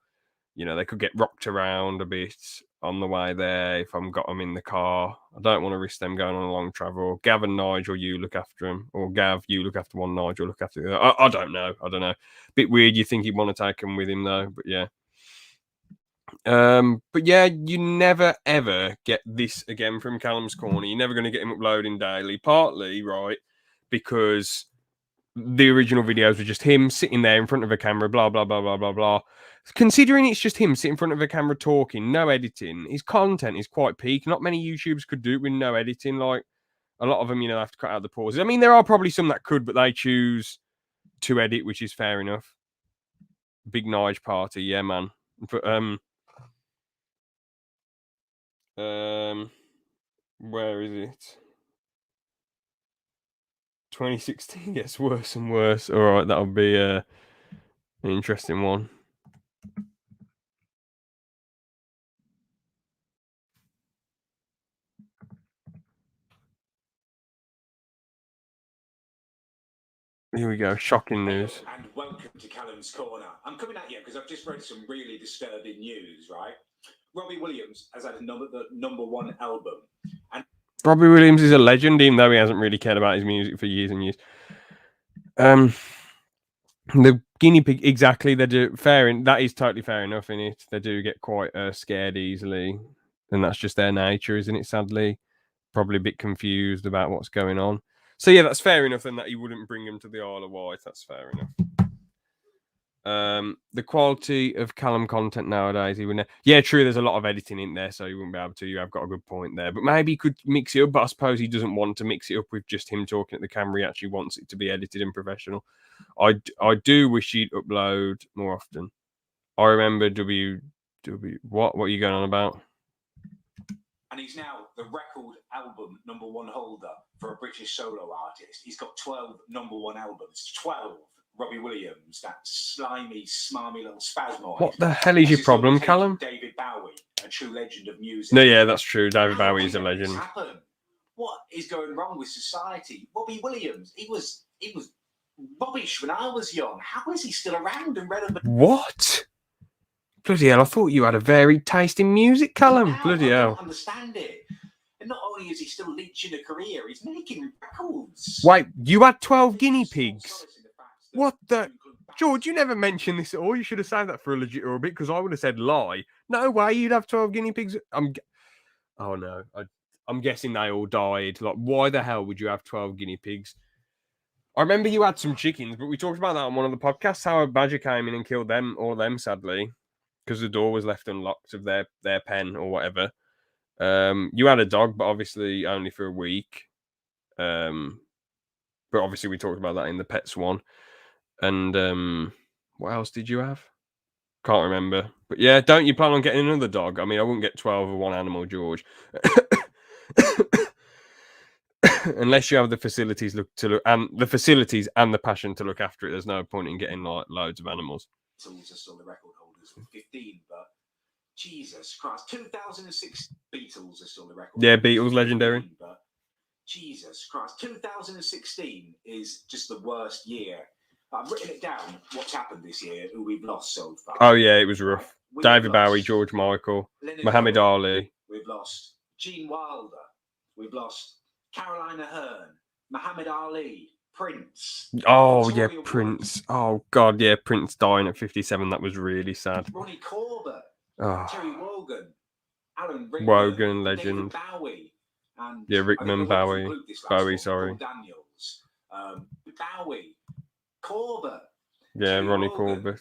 You know, they could get rocked around a bit on the way there if I've got them in the car. I don't want to risk them going on a long travel. Gav and Nigel, you look after them. Or Gav, you look after one, Nigel, look after the other. I don't know. Bit weird. You think he'd want to take them with him, though. But yeah. But yeah, you never ever get this again from Callum's Corner. You're never going to get him uploading daily. Partly, right, because the original videos were just him sitting there in front of a camera, blah blah blah blah blah blah. Considering it's just him sitting in front of a camera talking, no editing, his content is quite peak. Not many YouTubers could do it with no editing. Like a lot of them, you know, have to cut out the pauses. I mean, there are probably some that could, but they choose to edit, which is fair enough. Big Nige party, yeah, man. But where is it? 2016 gets worse and worse. All right, that'll be an interesting one. Here we go. Shocking news. Hello and welcome to Callum's Corner. I'm coming at you because I've just read some really disturbing news, right? Robbie Williams has had the number 1 album. And Robbie Williams is a legend, even though he hasn't really cared about his music for years and years. The guinea pig, exactly. They do that is totally fair enough in it. They do get quite scared easily, and that's just their nature, isn't it? Sadly, probably a bit confused about what's going on. So yeah, that's fair enough. And that you wouldn't bring them to the Isle of Wight. That's fair enough. The quality of Callum content nowadays, he wouldn't. Yeah, true. There's a lot of editing in there, so you wouldn't be able to. You have got a good point there, but maybe he could mix it up. But I suppose he doesn't want to mix it up with just him talking at the camera. He actually wants it to be edited and professional. I do wish he'd upload more often. I remember what are you going on about? And he's now the record album number 1 holder for a British solo artist. He's got 12 number 1 albums. 12. Robbie Williams, that slimy, smarmy little spasmoid. What the hell is your problem, Callum? David Bowie, a true legend of music. No, yeah, that's true. David Bowie is a legend. What is going wrong with society? Robbie Williams, he was rubbish when I was young. How is he still around and relevant? What? Bloody hell! I thought you had a varied taste in music, Callum. Bloody hell! I don't understand it. And not only is he still leeching a career, he's making records. Wait, you had 12 guinea pigs? What the? George, you never mentioned this at all. You should have saved that for a legit or a bit, because I would have said lie. No way, you'd have 12 guinea pigs. Oh no, I'm guessing they all died. Like, why the hell would you have 12 guinea pigs? I remember you had some chickens, but we talked about that on one of the podcasts. How a badger came in and killed all of them, sadly, because the door was left unlocked of their pen or whatever. You had a dog, but obviously only for a week. But obviously we talked about that in the pets one. And what else did you have? Can't remember. But yeah, don't you plan on getting another dog? I mean, I wouldn't get 12 of one animal, George. Unless you have the facilities and the passion to look after it. There's no point in getting like loads of animals. Beatles are still the record holders with 15, but Jesus Christ, 2006 Beatles are still the record. Yeah, Beatles legendary. But Jesus Christ, 2016 is just the worst year. I've written it down. What's happened this year? Who we've lost so far? Oh yeah, it was rough. David Bowie, George Michael, Muhammad Ali. We've lost Gene Wilder. We've lost Caroline Aherne, Muhammad Ali, Prince. Oh yeah, Prince. Oh God, yeah, Prince dying at 57. That was really sad. Ronnie Corbett, Oh. Terry Wogan, Alan Rickman, Wogan, David legend. Bowie, and Yeah, I didn't know Rickman, whether to Bowie. include this last Bowie, one, sorry. Paul Daniels, Bowie, Corbett, Yeah, Terry Ronnie Wogan, Corbett.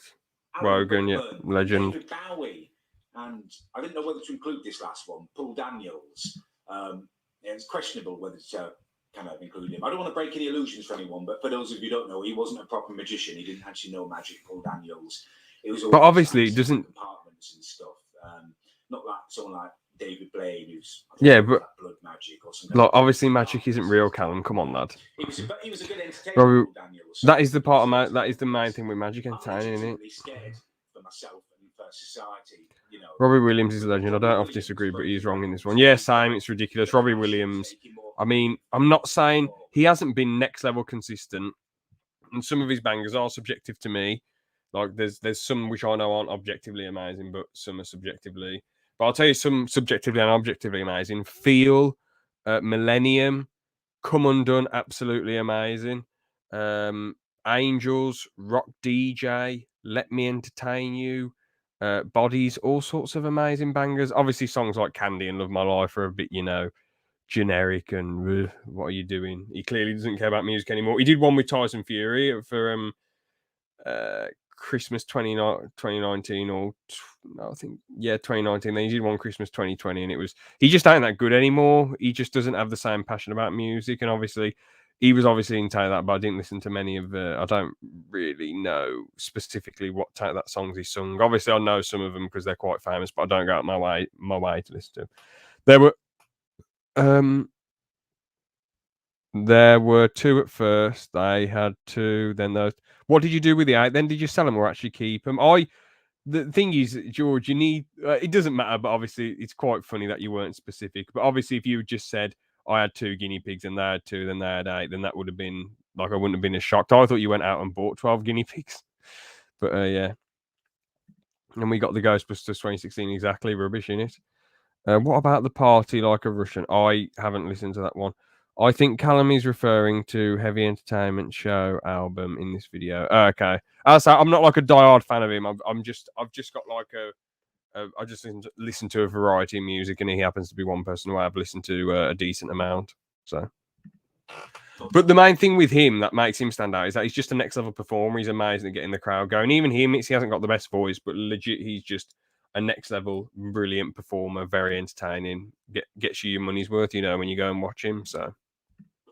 Alan Wogan, yeah, Rickman, legend. David Bowie, and I didn't know whether to include this last one, Paul Daniels. It's questionable whether to kind of include him. I don't want to break any illusions for anyone, but for those of you who don't know, he wasn't a proper magician. He didn't actually know magic, Paul Daniels. It was all But obviously it science doesn't. compartments and stuff. Not like someone like David Blaine, who's Yeah, but like blood magic or something. like, obviously magic isn't real, Callum. Come on, lad. He was a good entertainer, Robbie, Paul Daniels. that is the part of that is the main thing with magic entertaining, isn't it? I'm scared for myself and for society. You know, Robbie Williams is a legend. I don't have to disagree, but he's wrong in this one. Yeah, same. It's ridiculous. Robbie Williams. I mean, I'm not saying he hasn't been next level consistent, and some of his bangers are subjective to me. Like there's some which I know aren't objectively amazing, but some are subjectively. But I'll tell you some subjectively and objectively amazing. Feel, Millennium, Come Undone, absolutely amazing. Angels, Rock DJ, Let Me Entertain You, Bodies, all sorts of amazing bangers. Obviously, songs like Candy and Love My Life are a bit, generic and what are you doing? He clearly doesn't care about music anymore. He did one with Tyson Fury for Christmas 2019 or I think 2019. Then he did one Christmas 2020, and he just ain't that good anymore. He just doesn't have the same passion about music, and obviously he was obviously into that, but I didn't listen to many of I don't really know specifically what type that songs he sung. Obviously I know some of them because they're quite famous, but I don't go out my way to listen to them. There were two at first. They had two. Then those. What did you do with the 8? Then did you sell them or actually keep them? The thing is, George, you need. It doesn't matter, but obviously it's quite funny that you weren't specific. But obviously, if you just said I had 2 guinea pigs and they had 2, then they had 8, then that would have been like I wouldn't have been as shocked. I thought you went out and bought 12 guinea pigs. But yeah. And we got the Ghostbusters 2016 exactly rubbish in it. What about the Party Like a Russian? I haven't listened to that one. I think Callum is referring to Heavy Entertainment Show album in this video. Okay, I'm not like a diehard fan of him. I've just got like I just listen to a variety of music, and he happens to be one person who I've listened to a decent amount. So, but the main thing with him that makes him stand out is that he's just a next level performer. He's amazing at getting the crowd going. Even he admits he hasn't got the best voice, but legit, he's just a next level, brilliant performer, very entertaining. Gets you your money's worth, when you go and watch him. So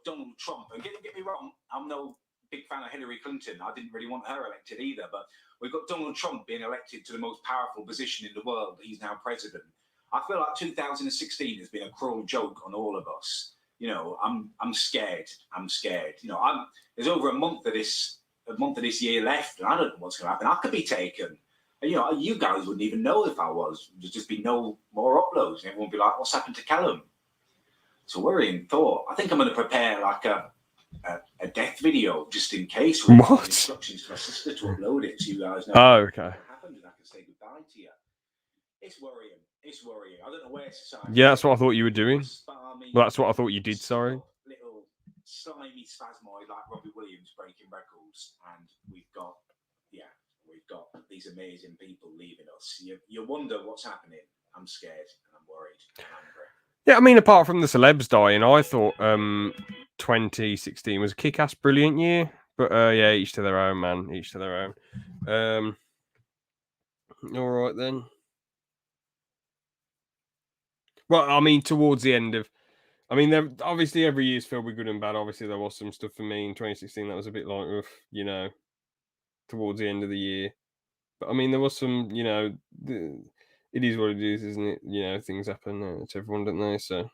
Donald Trump, and get me wrong, I'm no big fan of Hillary Clinton. I didn't really want her elected either, but we've got Donald Trump being elected to the most powerful position in the world. He's now president. I feel like 2016 has been a cruel joke on all of us. I'm scared. There's over a month of this year left, and I don't know what's going to happen. I could be taken. You guys wouldn't even know if I was. There'd just be no more uploads. And everyone would be like, what's happened to Callum? It's a worrying thought. I think I'm going to prepare like a death video just in case. What? Instructions to my sister to upload it so you guys know okay. what happened and I can say goodbye to you. It's worrying. I don't know where society. Yeah, that's what I thought you were doing. Well, that's what I thought you did, sorry. Little slimy spasmoid like Robbie Williams breaking records, and we've got these amazing people leaving us. You wonder what's happening. I'm scared and I'm worried and angry. Yeah, I mean, apart from the celebs dying, I thought 2016 was a kick-ass brilliant year. But yeah, each to their own, man. Each to their own. All right then. Well, I mean, towards the end of, obviously every year's filled with good and bad. Obviously, there was some stuff for me in 2016 that was a bit like, towards the end of the year. But I mean, there was some, it is what it is, isn't it? Things happen to everyone, don't they? So,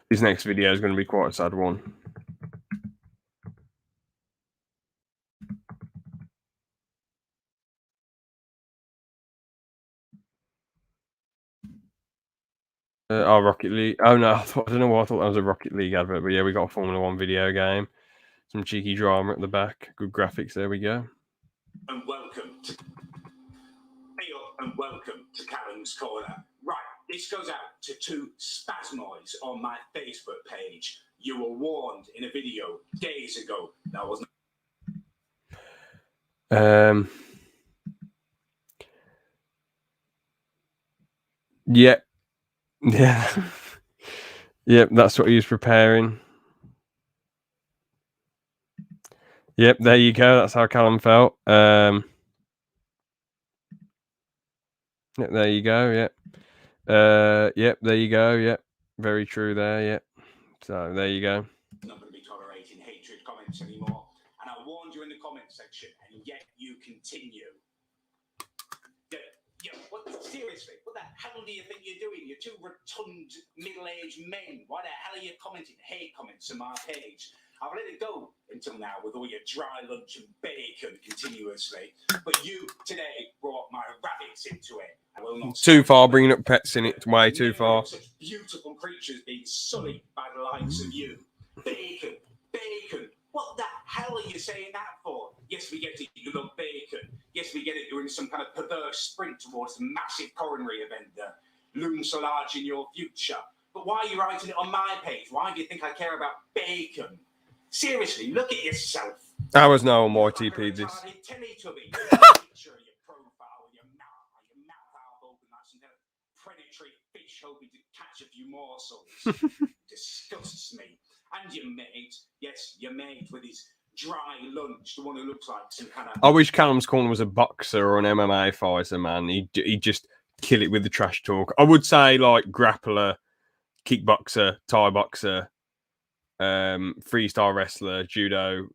this next video is going to be quite a sad one. Rocket League. Oh no, I don't know why I thought that was a Rocket League advert, but yeah, we got a Formula 1 video game. Some cheeky drama at the back. Good graphics. There we go. And welcome to Callum's Corner. Right, this goes out to 2 spasmoids on my Facebook page. You were warned in a video days ago. That wasn't. Yeah. Yeah. Yep, that's what he was preparing. Yep, there you go. That's how Callum felt. Yep, there you go. Yep. Yep, there you go. Yep. Very true there. Yep. So there you go. Not going to be tolerating hatred comments anymore. And I warned you in the comment section, and yet you continue. Yeah, seriously, what the hell do you think you're doing? You're two rotund, middle-aged men. Why the hell are you commenting hate comments on my page? I've let it go until now with all your dry lunch and bacon continuously. But you, today, brought my rabbits into it. I will not too far, bringing up pets in it. Way too far. Such beautiful creatures being sullied by the likes of you. Bacon, bacon. What the hell are you saying that for? Yes, we get it. You love bacon. Yes, we get it. You're in some kind of perverse sprint towards a massive coronary event that looms so large in your future. But why are you writing it on my page? Why do you think I care about bacon? Seriously, look at yourself. I was no on YTP this. Teletubby. Picture of your profile with your mouth half open like some kind of predatory fish hoping to catch a few morsels. Disgusts me. And your mate, yes, your mate with his dry lunch, the one who looks like some kind of... I wish Callum's Corner was a boxer or an MMA fighter, man. He'd just kill it with the trash talk. I would say like grappler, kickboxer, Thai boxer, freestyle wrestler, judo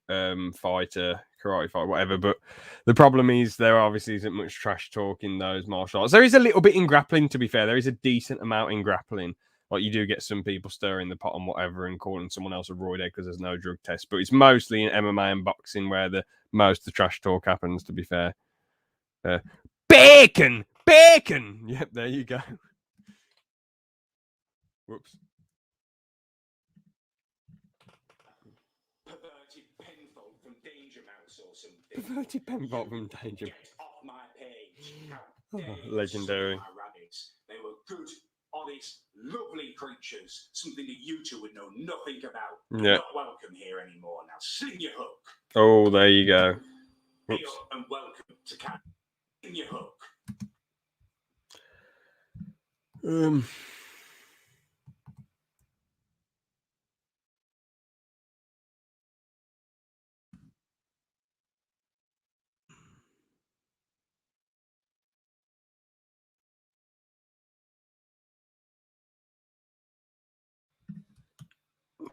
fighter, karate fighter, whatever. But the problem is there obviously isn't much trash talk in those martial arts. There is a little bit in grappling, to be fair. There is a decent amount in grappling. Like you do get some people stirring the pot and whatever and calling someone else a roid egg because there's no drug test. But it's mostly in MMA and boxing where most of the trash talk happens, to be fair. Bacon! Bacon! Yep, there you go. Whoops. Perverted penfold from Danger Mouse or something. Perverted penfold from Danger Mouse. Get off my page. Legendary. My rabbits. They were good, honest, lovely creatures. Something that you two would know nothing about. Yeah. Not welcome here anymore. Now sling your hook. Oh, there you go. Hey up and welcome to Callum. Sling your hook.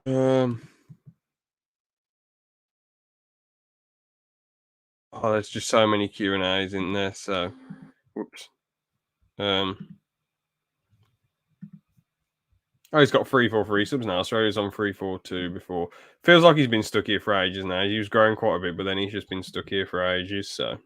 Oh, there's just so many Q&As in there, so whoops. Oh, he's got 343 subs now, so he was on 342 before. Feels like he's been stuck here for ages now. He was growing quite a bit, but then he's just been stuck here for ages, so.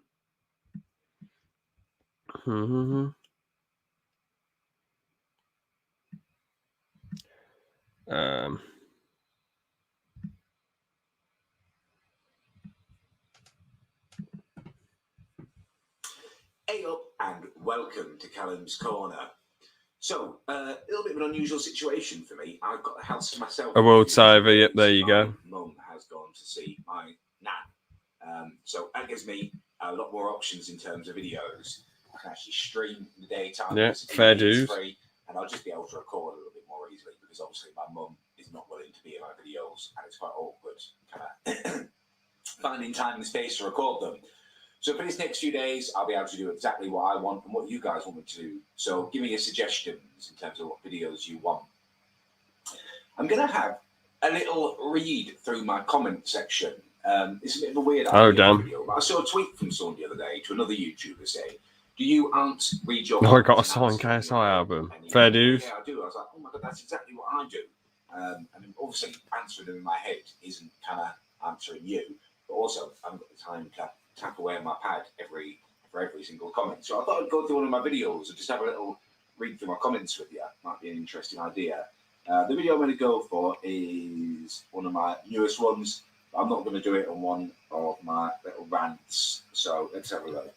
Hey up and welcome to Callum's Corner. So, a little bit of an unusual situation for me. I've got the house to myself. A world saver, yep, there you go. My mum has gone to see my nan. So that gives me a lot more options in terms of videos. I can actually stream in the daytime. Yeah, fair dues. And I'll just be able to record a little bit more easily because obviously my mum is not willing to be in my videos and it's quite awkward kind of finding time and space to record them. So for these next few days, I'll be able to do exactly what I want and what you guys want me to do. So give me your suggestions in terms of what videos you want. I'm going to have a little read through my comment section. It's a bit of a weird video, but I saw a tweet from someone the other day to another YouTuber saying, do you read your... I got a signed KSI album. Fair dues. Yeah, I do. I was like, oh my God, that's exactly what I do. And obviously answering them in my head isn't kind of answering you, but also I haven't got the time to tap away on my pad for every single comment. So I thought I'd go through one of my videos and just have a little read through my comments with you. Might be an interesting idea. The video I'm going to go for is one of my newest ones. But I'm not going to do it on one of my little rants. So let's have a look.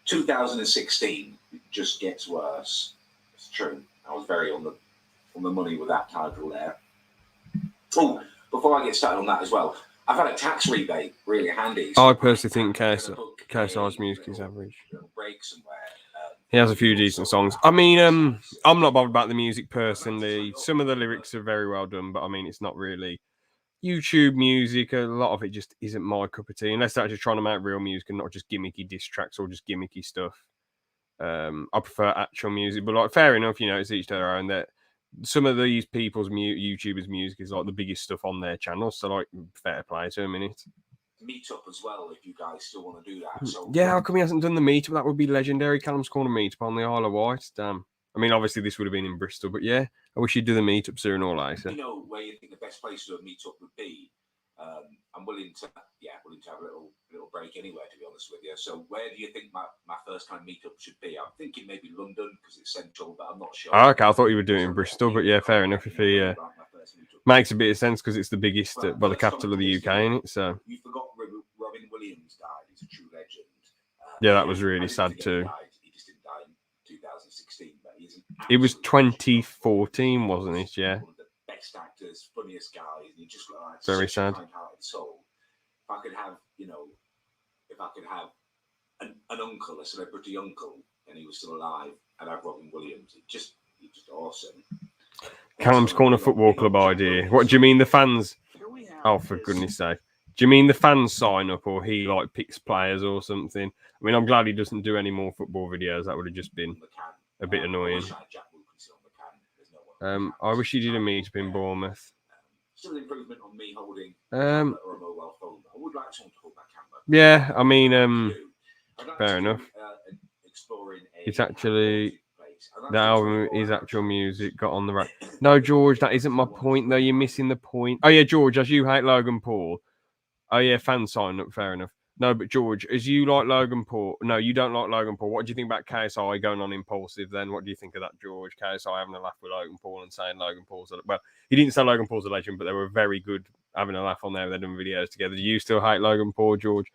2016, it just gets worse. It's true. I was very on the money with that title there. Oh, before I get started on that as well, I've had a tax rebate really handy. I personally think KSI's music is average. Break somewhere. He has a few decent songs. I mean, I'm not bothered about the music personally. Some of the lyrics are very well done, but I mean, it's not really YouTube music. A lot of it just isn't my cup of tea, unless they're actually trying to make real music and not just gimmicky diss tracks or just gimmicky stuff. I prefer actual music, but like, fair enough, you know, it's each their own. That some of these people's YouTubers' music is like the biggest stuff on their channel, so like, fair play to a minute. Meet up as well if you guys still want to do that. So yeah, how come he hasn't done the meetup? That would be legendary. Callum's Corner meetup on the Isle of Wight. Damn. I mean, obviously this would have been in Bristol, but yeah, I wish you'd do the meetup sooner or later. You know where you think the best place to do a meetup would be? I'm willing to have a little break anywhere, to be honest with you. So where do you think my first kind of meetup should be? I'm thinking maybe London because it's central, but I'm not sure. Oh, okay, I thought you were doing it in Bristol, but yeah, fair enough. If he makes a bit of sense because it's the biggest, well, the capital of the UK, isn't it? So you forgot Robin Williams died. He's a true legend. Yeah, that was really sad too. He just didn't die in 2016, but he's it was 2014, wasn't it? Yeah. One of the best actors, funniest guys, and he just got like very such a sad. kind-hearted soul. If I could have, an uncle, a celebrity uncle, and he was still alive, I'd have Robin Williams. He's just awesome. Callum's Corner Football Club idea. What do you mean, the fans? Oh, for goodness sake. Do you mean the fans sign up, or he like picks players or something? I mean, I'm glad he doesn't do any more football videos. That would have just been a bit annoying. I wish he did a meetup in Bournemouth. Still improvement on me holding or a mobile phone. I would like someone to hold that camera. Yeah, I mean, fair enough. It's actually the album is actual music. Got on the right. No, George, that isn't my point though. You're missing the point. Oh yeah, George, as you hate Logan Paul. Oh yeah, fan sign up. Fair enough. No, but George, as you like Logan Paul, no, you don't like Logan Paul. What do you think about KSI going on impulsive then? What do you think of that, George? KSI having a laugh with Logan Paul and saying Logan Paul's well, he didn't say Logan Paul's a legend, but they were very good having a laugh on there. They're doing videos together. Do you still hate Logan Paul, George?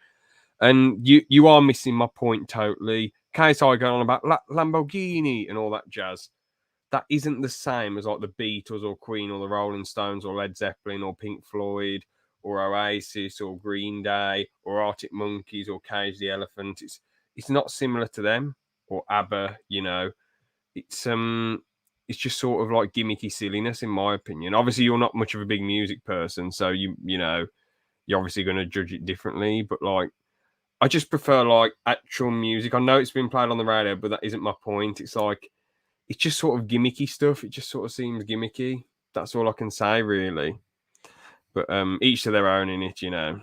And you are missing my point totally. KSI going on about Lamborghini and all that jazz. That isn't the same as like the Beatles or Queen or the Rolling Stones or Led Zeppelin or Pink Floyd or Oasis or Green Day or Arctic Monkeys or Cage the Elephant. It's not similar to them or ABBA, you know. It's just sort of like gimmicky silliness in my opinion. Obviously you're not much of a big music person, so you know, you're obviously going to judge it differently, but like I just prefer like actual music. I know it's been played on the radio, but that isn't my point. It's like it's just sort of gimmicky stuff. It just sort of seems gimmicky. That's all I can say really. But each to their own in it, you know.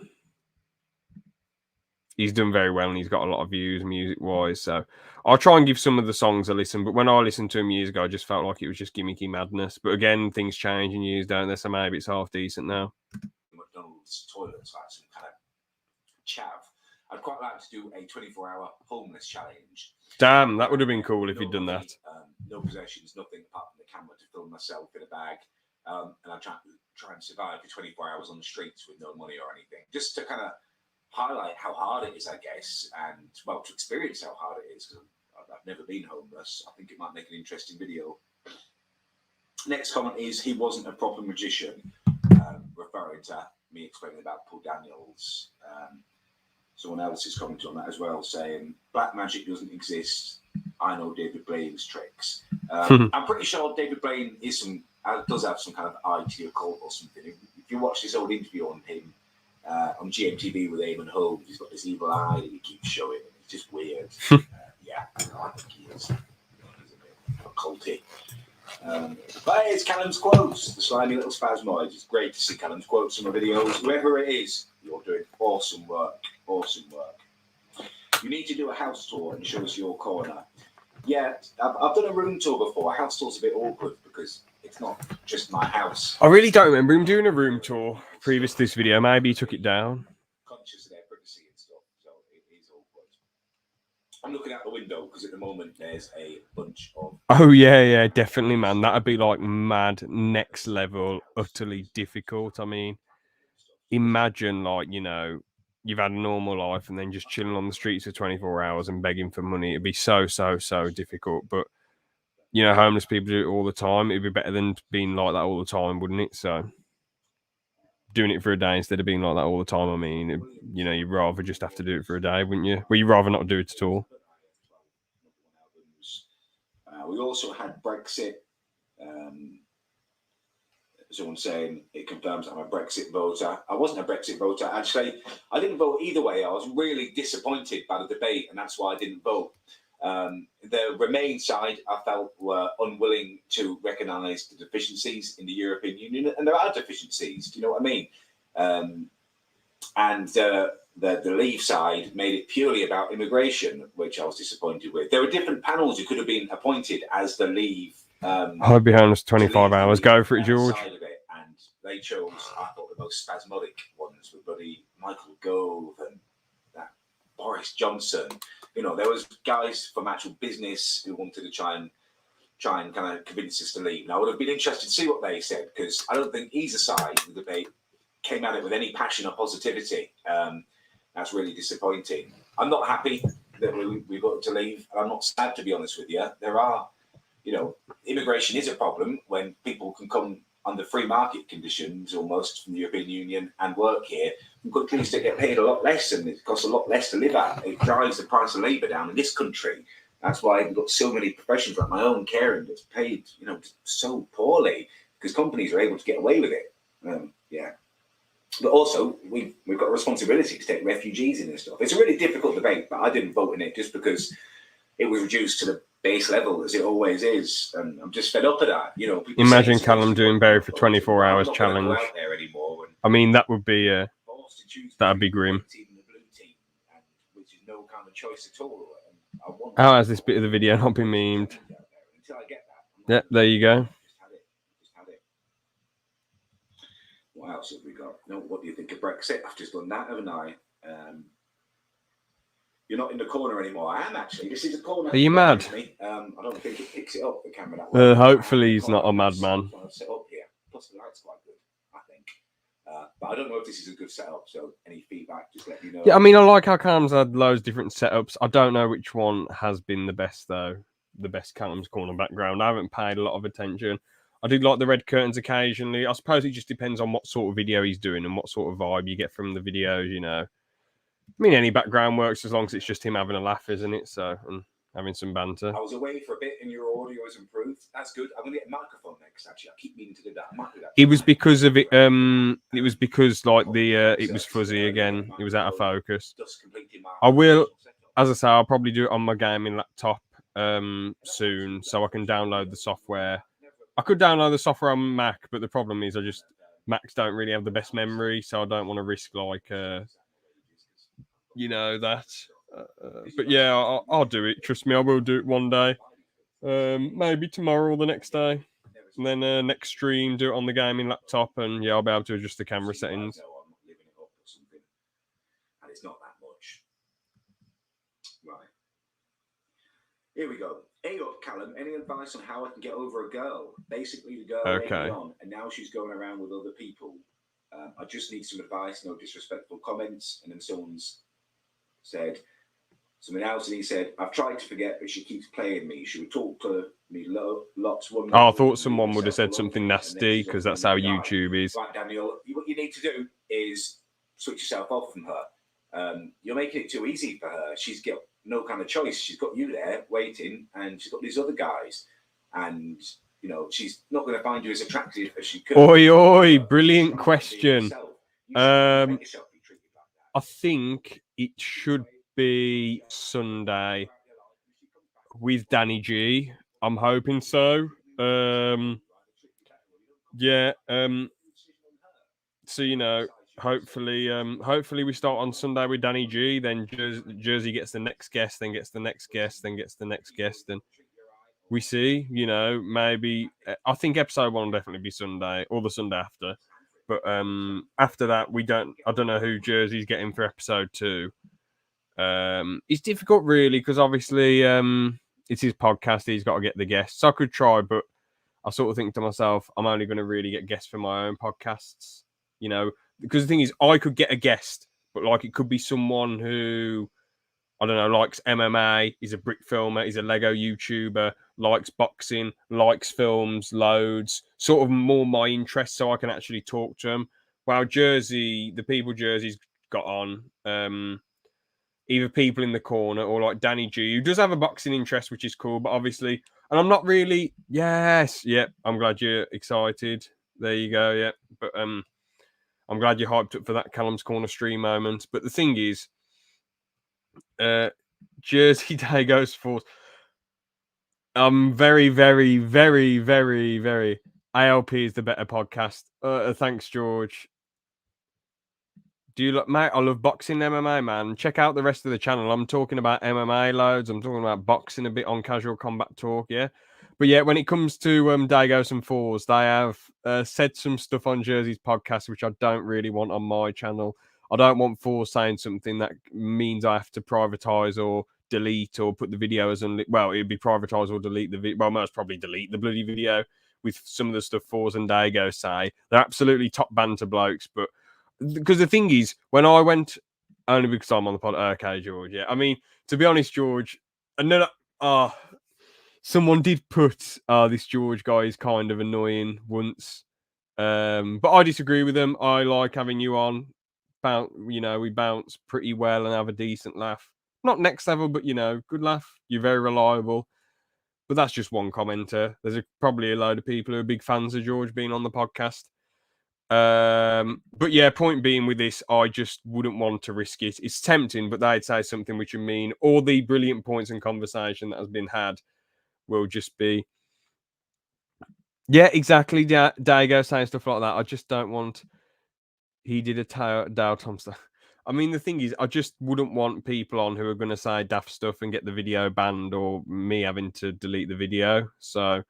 He's done very well and he's got a lot of views music-wise. So I'll try and give some of the songs a listen. But when I listened to him years ago, I just felt like it was just gimmicky madness. But again, things change in years, don't they? So maybe it's half decent now. McDonald's toilets, like some kind of chav. I'd quite like to do a 24-hour homeless challenge. Damn, that would have been cool if you'd done that. No possessions, nothing apart from the camera to film myself in a bag. And I try and survive for 24 hours on the streets with no money or anything. Just to kind of highlight how hard it is, I guess, and, well, to experience how hard it is, because I've never been homeless. I think it might make an interesting video. Next comment is, he wasn't a proper magician, referring to me explaining about Paul Daniels. Someone else is commenting on that as well, saying, black magic doesn't exist. I know David Blaine's tricks. I'm pretty sure David Blaine does have some kind of IT occult or something. If you watch this old interview on him on GMTV with Eamon Holmes, he's got this evil eye that he keeps showing. It's just weird. Yeah, I think he is. He's a bit occulty. But hey, it's Callum's Quotes, the slimy little spasmoids. It's great to see Callum's Quotes in my videos. Whoever it is, you're doing awesome work. Awesome work. You need to do a house tour and show us your corner. Yeah, I've done a room tour before. A house tour's a bit awkward because it's not just my house. I really don't remember him doing a room tour previous to this video. Maybe he took it down. Conscious of their privacy and stuff, so it is awkward. I'm looking out the window because at the moment there's a bunch of... Oh, yeah, definitely, man. That'd be like mad, next level, utterly difficult. I mean, imagine like, you know, you've had a normal life and then just chilling on the streets for 24 hours and begging for money. It'd be so difficult. But, you know, homeless people do it all the time. It'd be better than being like that all the time, wouldn't it? So, doing it for a day instead of being like that all the time. I mean, you know, you'd rather just have to do it for a day, wouldn't you? Well, you'd rather not do it at all. We also had Brexit. Someone saying it confirms I'm a Brexit voter. I wasn't a Brexit voter. Actually, I didn't vote either way. I was really disappointed by the debate, and that's why I didn't vote. The Remain side, I felt, were unwilling to recognise the deficiencies in the European Union, and there are deficiencies. Do you know what I mean? And the Leave side made it purely about immigration, which I was disappointed with. There were different panels who could have been appointed as the Leave. I'd be home 25 hours. Go for it, George. And they chose, I thought, the most spasmodic ones with bloody Michael Gove and that Boris Johnson. You know, there was guys from actual business who wanted to try and kind of convince us to leave. Now, I would have been interested to see what they said, because I don't think either side of the debate came at it with any passion or positivity. That's really disappointing. I'm not happy that we got to leave. I'm not sad, to be honest with you. There are, you know, immigration is a problem when people can come under free market conditions almost from the European Union and work here from countries that get paid a lot less, and it costs a lot less to live at. It drives the price of labour down in this country. That's why we've got so many professions like my own, caring, that's paid, you know, so poorly because companies are able to get away with it. Yeah. But also, we've got a responsibility to take refugees in and stuff. It's a really difficult debate, but I didn't vote in it just because it was reduced to the base level, as it always is. And I'm just fed up of that. You know, imagine Callum doing Barry for 24 hours challenge. I mean, that would be that'd be grim. How has this bit of the video not been memed? Yeah, there you go. What else have we got? No, what do you think of Brexit? I've just done that, haven't I? You're not in the corner anymore. I am actually. This is a corner. Are you mad? I don't think it picks it up, the camera that way. Hopefully he's not a madman. Set up here. Plus the light's quite good, I think. But I don't know if this is a good setup, so any feedback, just let me know. Yeah, I mean, I like how Callum's had loads of different setups. I don't know which one has been the best, though. The best Callum's corner background. I haven't paid a lot of attention. I do like the red curtains occasionally. I suppose it just depends on what sort of video he's doing and what sort of vibe you get from the videos, you know. I mean, any background works as long as it's just him having a laugh, isn't it? So, and having some banter. I was away for a bit and your audio has improved. That's good. I'm going to get a microphone next, actually. I keep meaning to do that. I might do that. It was because of it. It was because, like, it was fuzzy again. It was out of focus. I will, as I say, I'll probably do it on my gaming laptop soon so I can download the software. I could download the software on Mac, but the problem is Macs don't really have the best memory, so I don't want to risk you know that. But yeah, I'll do it. Trust me, I will do it one day. Maybe tomorrow or the next day. And then next stream, do it on the gaming laptop, and yeah, I'll be able to adjust the camera settings. And it's not that much. Right. Here we go. Hey up, Callum. Any advice on how I can get over a girl? Basically, the girl led me on, and now she's going around with other people. I just need some advice, no disrespectful comments. And then someone's said something else, and he said, I've tried to forget, but she keeps playing me. She would talk to me lots. I thought someone would have said something nasty, because that's how YouTube is. Right, Daniel, what you need to do is switch yourself off from her. You're making it too easy for her. She's got no kind of choice. She's got you there waiting, and she's got these other guys, and you know she's not going to find you as attractive as she could. Oi, brilliant question. I think it should be Sunday with Danny G. I'm hoping so. Yeah. So you know. Hopefully we start on Sunday with Danny G. Then Jersey gets the next guest, then gets the next guest, then gets the next guest, and we see. You know, maybe I think episode 1 will definitely be Sunday or the Sunday after. But after that, I don't know who Jersey's getting for episode 2. It's difficult really because obviously it's his podcast. He's got to get the guests. I could try, but I sort of think to myself, I'm only going to really get guests for my own podcasts. You know. Because the thing is, I could get a guest, but like it could be someone who, I don't know, likes MMA, is a brick filmer, is a Lego YouTuber, likes boxing, likes films, loads, sort of more my interest, so I can actually talk to them. well, Jersey, the people Jersey's got on, either people in the corner or like Danny G, who does have a boxing interest, which is cool, but obviously, and I'm not really, yes, yep, I'm glad you're excited. There you go, yeah. But I'm glad you're hyped up for that Callum's Corner stream moment. But the thing is, Jersey Day goes forth. Very, very, very, very, very. ALP is the better podcast. Thanks, George. Do you look, mate? I love boxing MMA, man. Check out the rest of the channel. I'm talking about MMA loads. I'm talking about boxing a bit on Casual Combat Talk, yeah. But yeah, when it comes to Dagos and Fours, they have said some stuff on Jersey's podcast, which I don't really want on my channel. I don't want Fours saying something that means I have to privatise or delete or put the video as well, it'd be privatise or delete the video. Well, most probably delete the bloody video with some of the stuff Fours and Dagos say. They're absolutely top banter blokes, but because the thing is, when I went, only because I'm on the pod, okay, George, yeah. I mean, to be honest, George, and then, someone did put, this George guy is kind of annoying once, but I disagree with them. I like having you on. We bounce pretty well and have a decent laugh. Not next level, but good laugh. You're very reliable. But that's just one commenter. There's probably a load of people who are big fans of George being on the podcast. But yeah, point being with this, I just wouldn't want to risk it. It's tempting, but they'd say something which would mean all the brilliant points in conversation that has been had will just be, yeah, exactly. Dago saying stuff like that. I just don't want. He did a Dow Thompson. I mean, the thing is, I just wouldn't want people on who are going to say daft stuff and get the video banned, or me having to delete the video. So.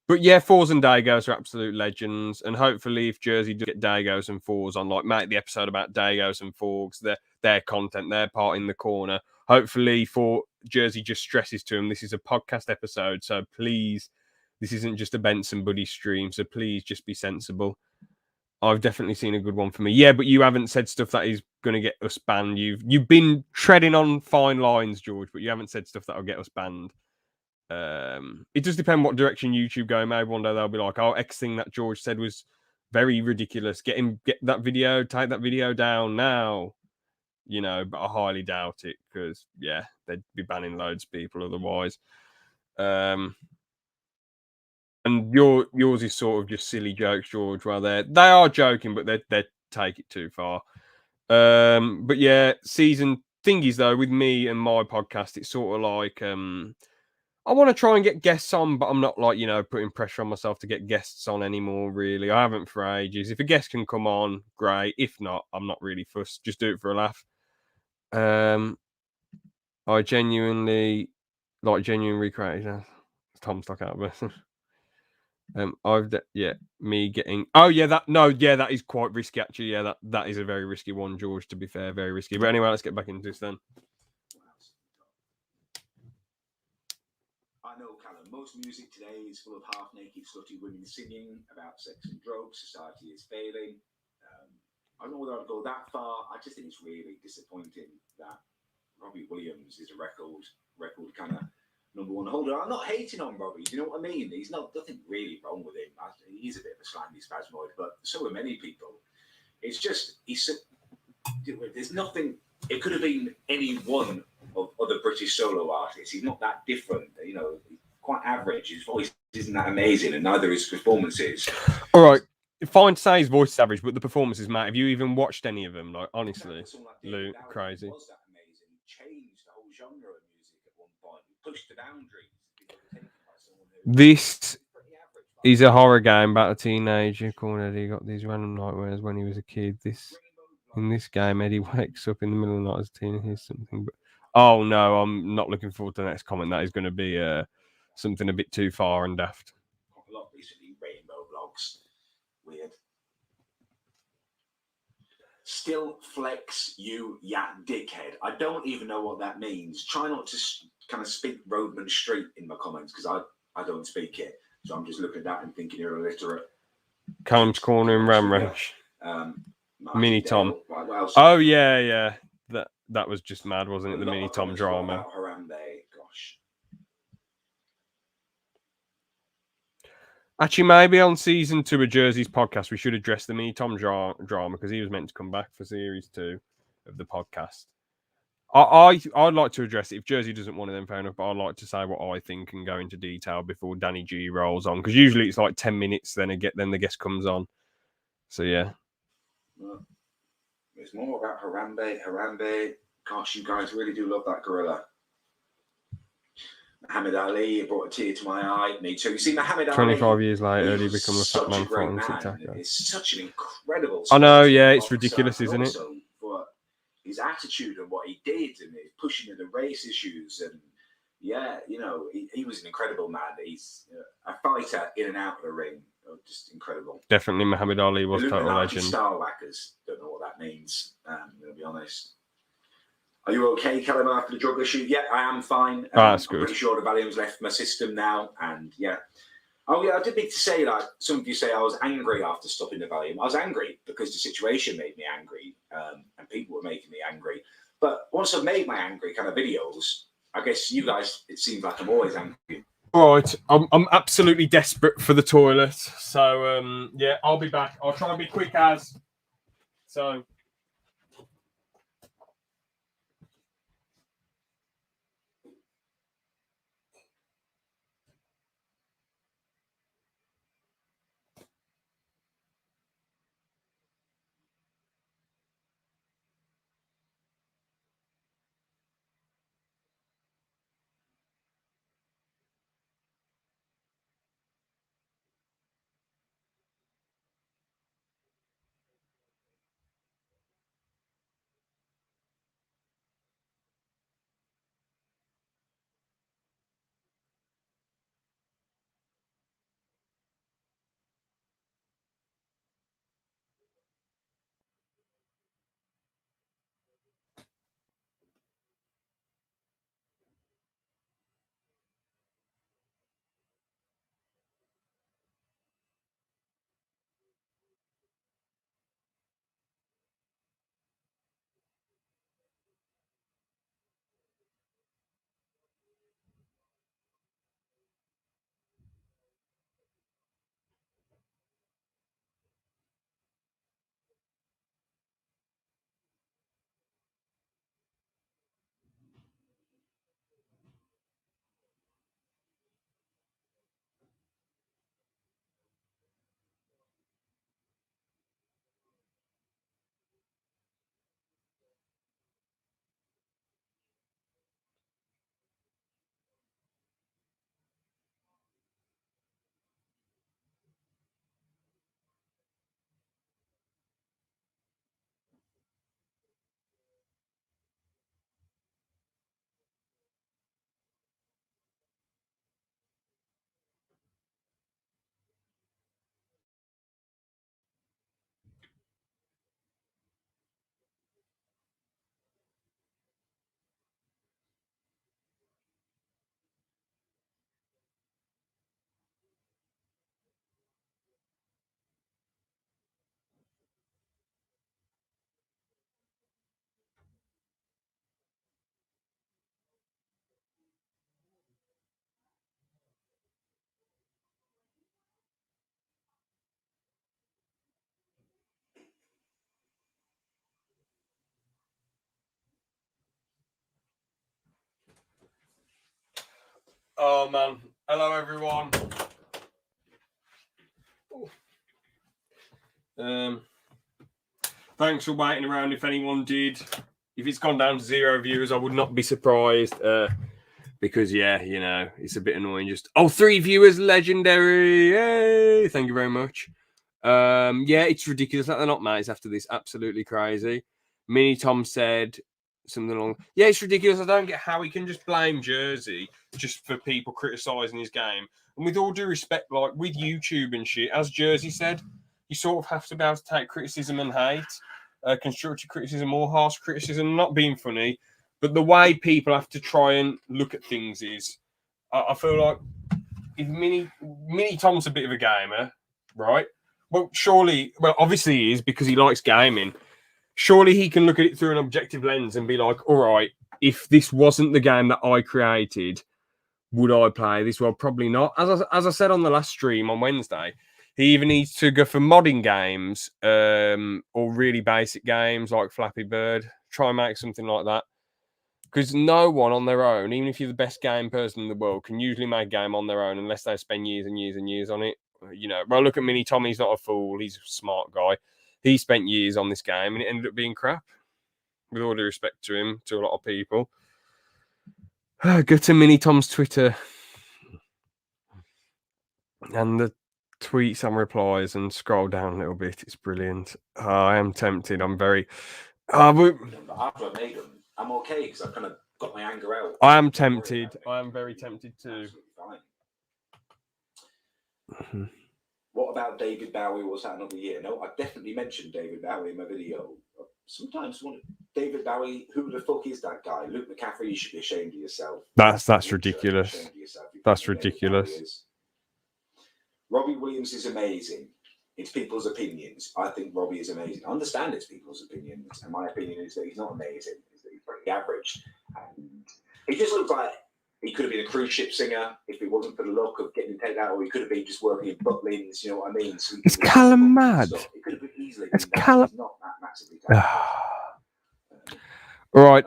But yeah, Fours and Dagos are absolute legends. And hopefully, if Jersey does get Dagos and Fours on, like, make the episode about Dagos and Fours, their content, their part in the corner. Hopefully, for Jersey just stresses to him, this is a podcast episode. So please, this isn't just a Benson Buddy stream. So please just be sensible. I've definitely seen a good one for me. Yeah, but you haven't said stuff that is going to get us banned. You've been treading on fine lines, George, but you haven't said stuff that will get us banned. It does depend what direction YouTube go. Maybe one day they'll be like, "Oh, X thing that George said was very ridiculous. Get that video, take that video down now." But I highly doubt it because yeah, they'd be banning loads of people otherwise. And yours is sort of just silly jokes, George. Well, they are joking, but they take it too far. But yeah, season thingies though with me and my podcast, it's sort of like I want to try and get guests on, but I'm not like, putting pressure on myself to get guests on anymore, really. I haven't for ages. If a guest can come on, great. If not, I'm not really fussed. Just do it for a laugh. I genuinely genuine recreation. Tom stuck out of me getting. Oh yeah, that is quite risky actually. Yeah, that is a very risky one, George. To be fair, very risky. But anyway, let's get back into this then. I know, Callum, most music today is full of half-naked, slutty women singing about sex and drugs. Society is failing. I don't know whether I'd go that far. I just think it's really disappointing that Robbie Williams is a record kind of number one holder. I'm not hating on Robbie. Do you know what I mean? He's nothing really wrong with him. He's a bit of a slightly spasmoid, but so are many people. It's just there's nothing. It could have been any one of other British solo artists. He's not that different, quite average. His voice isn't that amazing, and neither his performances. All right, fine to say his voice is average, but the performances, Matt, have you even watched any of them? Like, honestly, Luke, crazy. Was that amazing? He changed the whole genre of music at one point. He pushed the boundaries. This is a horror game about a teenager called Eddie. He got these random nightmares when he was a kid. In this game, Eddie wakes up in the middle of the night as a teen and hears something. But oh no, I'm not looking forward to the next comment. That is going to be something a bit too far and daft. A lot recently, rainbow vlogs. Weird. Still flex you, dickhead. I don't even know what that means. Try not to kind of speak Roadman Street in my comments because I don't speak it. So I'm just looking at that and thinking you're illiterate. Callum's Corner and Ram Ranch. Mini Tom. Oh yeah. That was just mad, wasn't it? The Mini Tom drama. Harambe, gosh. Actually, maybe on season 2 of Jersey's podcast, we should address the Mini Tom drama because he was meant to come back for series 2 of the podcast. I'd like to address it. If Jersey doesn't want it, then fair enough. But I'd like to say what I think and go into detail before Danny G rolls on, because usually it's like 10 minutes. Then the guest comes on. So yeah. Well, it's more about Harambe. Harambe, gosh, you guys really do love that gorilla. Muhammad Ali, it brought a tear to my eye. Me too. You see, Muhammad 25 Ali, years later, he was becomes a fat man great fighting man. tic-tac. It's such an incredible. I know, yeah, it's boxer, ridiculous, isn't it? But his attitude and what he did, and his pushing of the race issues, and yeah, you know, he was an incredible man. He's a fighter in and out of the ring, just incredible. Definitely, Muhammad Ali was total legend. Star whackers, don't know what that means. I'm going to be honest. Are you okay, Callum, after the drug issue? Yeah, I am fine. That's good. I'm pretty sure the Valium's left my system now, and yeah. Oh yeah, I did need to say, like, some of you say I was angry after stopping the Valium. I was angry because the situation made me angry, and people were making me angry. But once I've made my angry kind of videos, I guess you guys, it seems like I'm always angry. Right, I'm absolutely desperate for the toilet. So yeah, I'll be back. I'll try and be quick as. So. Oh man, hello everyone. Thanks for waiting around. If anyone did, if it's gone down to 0 viewers, I would not be surprised. Because yeah, you know, it's a bit annoying. Just 3 viewers, legendary. Yay! Thank you very much. Yeah, it's ridiculous that they're not mates after this. Absolutely crazy. Mini Tom said something along. Yeah, it's ridiculous. I don't get how he can just blame Jersey just for people criticizing his game. And with all due respect, like with YouTube and shit, as Jersey said, you sort of have to be able to take criticism and hate, constructive criticism or harsh criticism. Not being funny, but the way people have to try and look at things is, I feel like if Mini Tom's a bit of a gamer, right? Well, obviously he is because he likes gaming. Surely he can look at it through an objective lens and be like, all right, if this wasn't the game that I created, would I play this? Well, probably not. As I said on the last stream on Wednesday, he either needs to go for modding games or really basic games like Flappy Bird. Try and make something like that. Because no one on their own, even if you're the best game person in the world, can usually make a game on their own unless they spend years and years and years on it. You know, well, look at Mini Tom. He's not a fool. He's a smart guy. He spent years on this game and it ended up being crap. With all due respect to him, to a lot of people. Go to Mini Tom's Twitter and the tweets and replies and scroll down a little bit. It's brilliant. I am tempted. I'm very... After I made them, I'm okay because I kind of got my anger out. I am tempted. I am very tempted too. Fine. What about David Bowie? Was that another year? No, I definitely mentioned David Bowie in my video. Sometimes David Bowie, who the fuck is that guy? Luke McCaffrey, you should be ashamed of yourself. That's ridiculous. That's ridiculous. Robbie Williams is amazing. It's people's opinions. I think Robbie is amazing. I understand it's people's opinions, and my opinion is that he's not amazing. Is that he's pretty average. And he just looks like he could have been a cruise ship singer if it wasn't for the luck of getting taken out, or he could have been just working in Butlins. You know what I mean? So is Callum mad? It could have been easily. It's Callum. Not that massively talented. All right.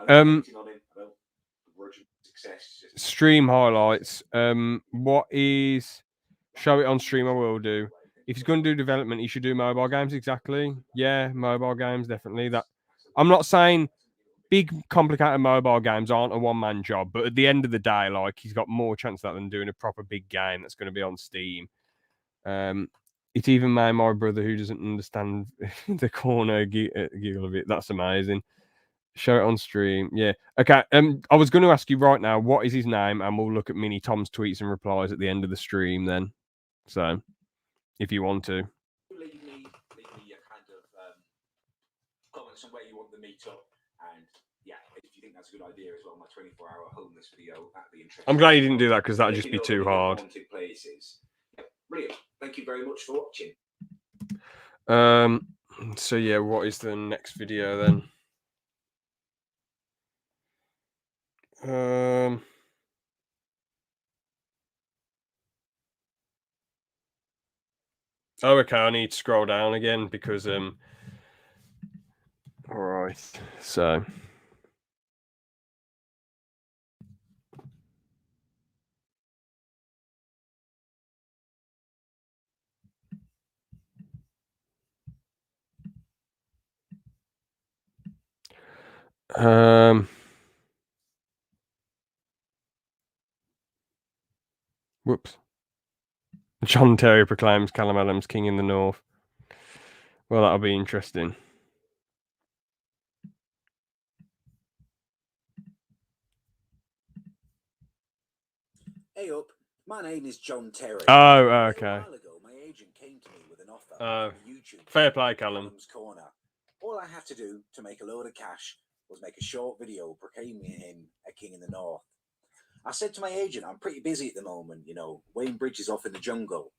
Stream highlights. What is? Show it on stream. I will do. If he's going to do development, he should do mobile games. Exactly. Yeah, mobile games definitely. That I'm not saying big, complicated mobile games aren't a one-man job, but at the end of the day, like he's got more chance of that than doing a proper big game that's going to be on Steam. It even made my brother, who doesn't understand the corner, giggle a bit. That's amazing. Show it on stream. Yeah. Okay. I was going to ask you right now, what is his name? And we'll look at Mini Tom's tweets and replies at the end of the stream then. So, if you want to. Leave me a kind of comments on where you want the meet up. And yeah, if you think that's a good idea as well, my 24-hour homeless video, that'd be interesting. I'm glad you didn't do that because that'd just be too hard. Places. Yeah, brilliant. Thank you very much for watching. So yeah, what is the next video then? Oh, okay. I need to scroll down again because all right. So whoops. John Terry proclaims Callum Adams king in the north. Well, that'll be interesting. Hey up, my name is John Terry. Oh, okay. A while ago, my agent came to me with an offer for YouTube. Fair play, Callum. Callum's Corner. All I had to do to make a load of cash was make a short video proclaiming him a king in the north. I said to my agent, I'm pretty busy at the moment, you know, Wayne Bridge is off in the jungle.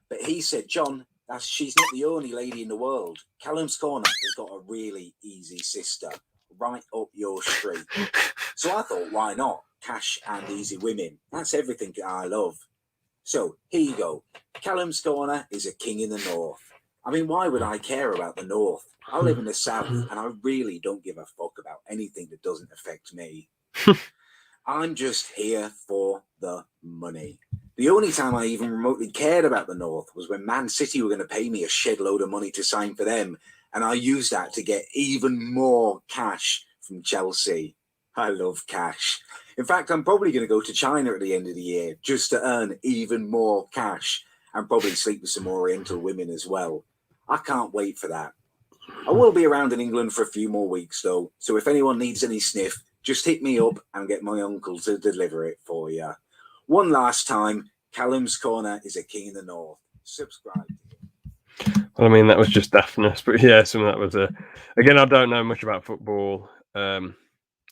But he said, John, she's not the only lady in the world. Callum's Corner has got a really easy sister right up your street. So I thought, why not? Cash and easy women. That's everything I love. So here you go. Callum's Corner is a king in the north. I mean, why would I care about the north? I live in the south and I really don't give a fuck about anything that doesn't affect me. I'm just here for the money. The only time I even remotely cared about the north was when Man City were going to pay me a shed load of money to sign for them. And I used that to get even more cash from Chelsea. I love cash. In fact, I'm probably going to go to China at the end of the year just to earn even more cash and probably sleep with some Oriental women as well. I can't wait for that. I will be around in England for a few more weeks though, so if anyone needs any sniff, just hit me up and get my uncle to deliver it for you. One last time, Callum's Corner is a king in the north. Subscribe. Well, I mean, that was just daftness, but yeah, some of that was again, I don't know much about football. I know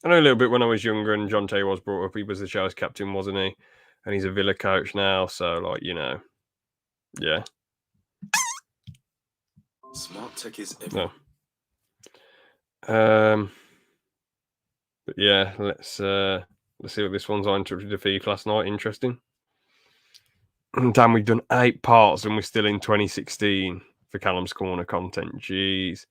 a little bit when I was younger, and John Terry was brought up. He was the show's captain, wasn't he? And he's a Villa coach now, so like, you know, yeah. Smart tech is everywhere. No. But yeah, let's Let's see what this one's on to the thief last night. Interesting. Damn, we've done 8 parts and we're still in 2016 for Callum's Corner content. Jeez.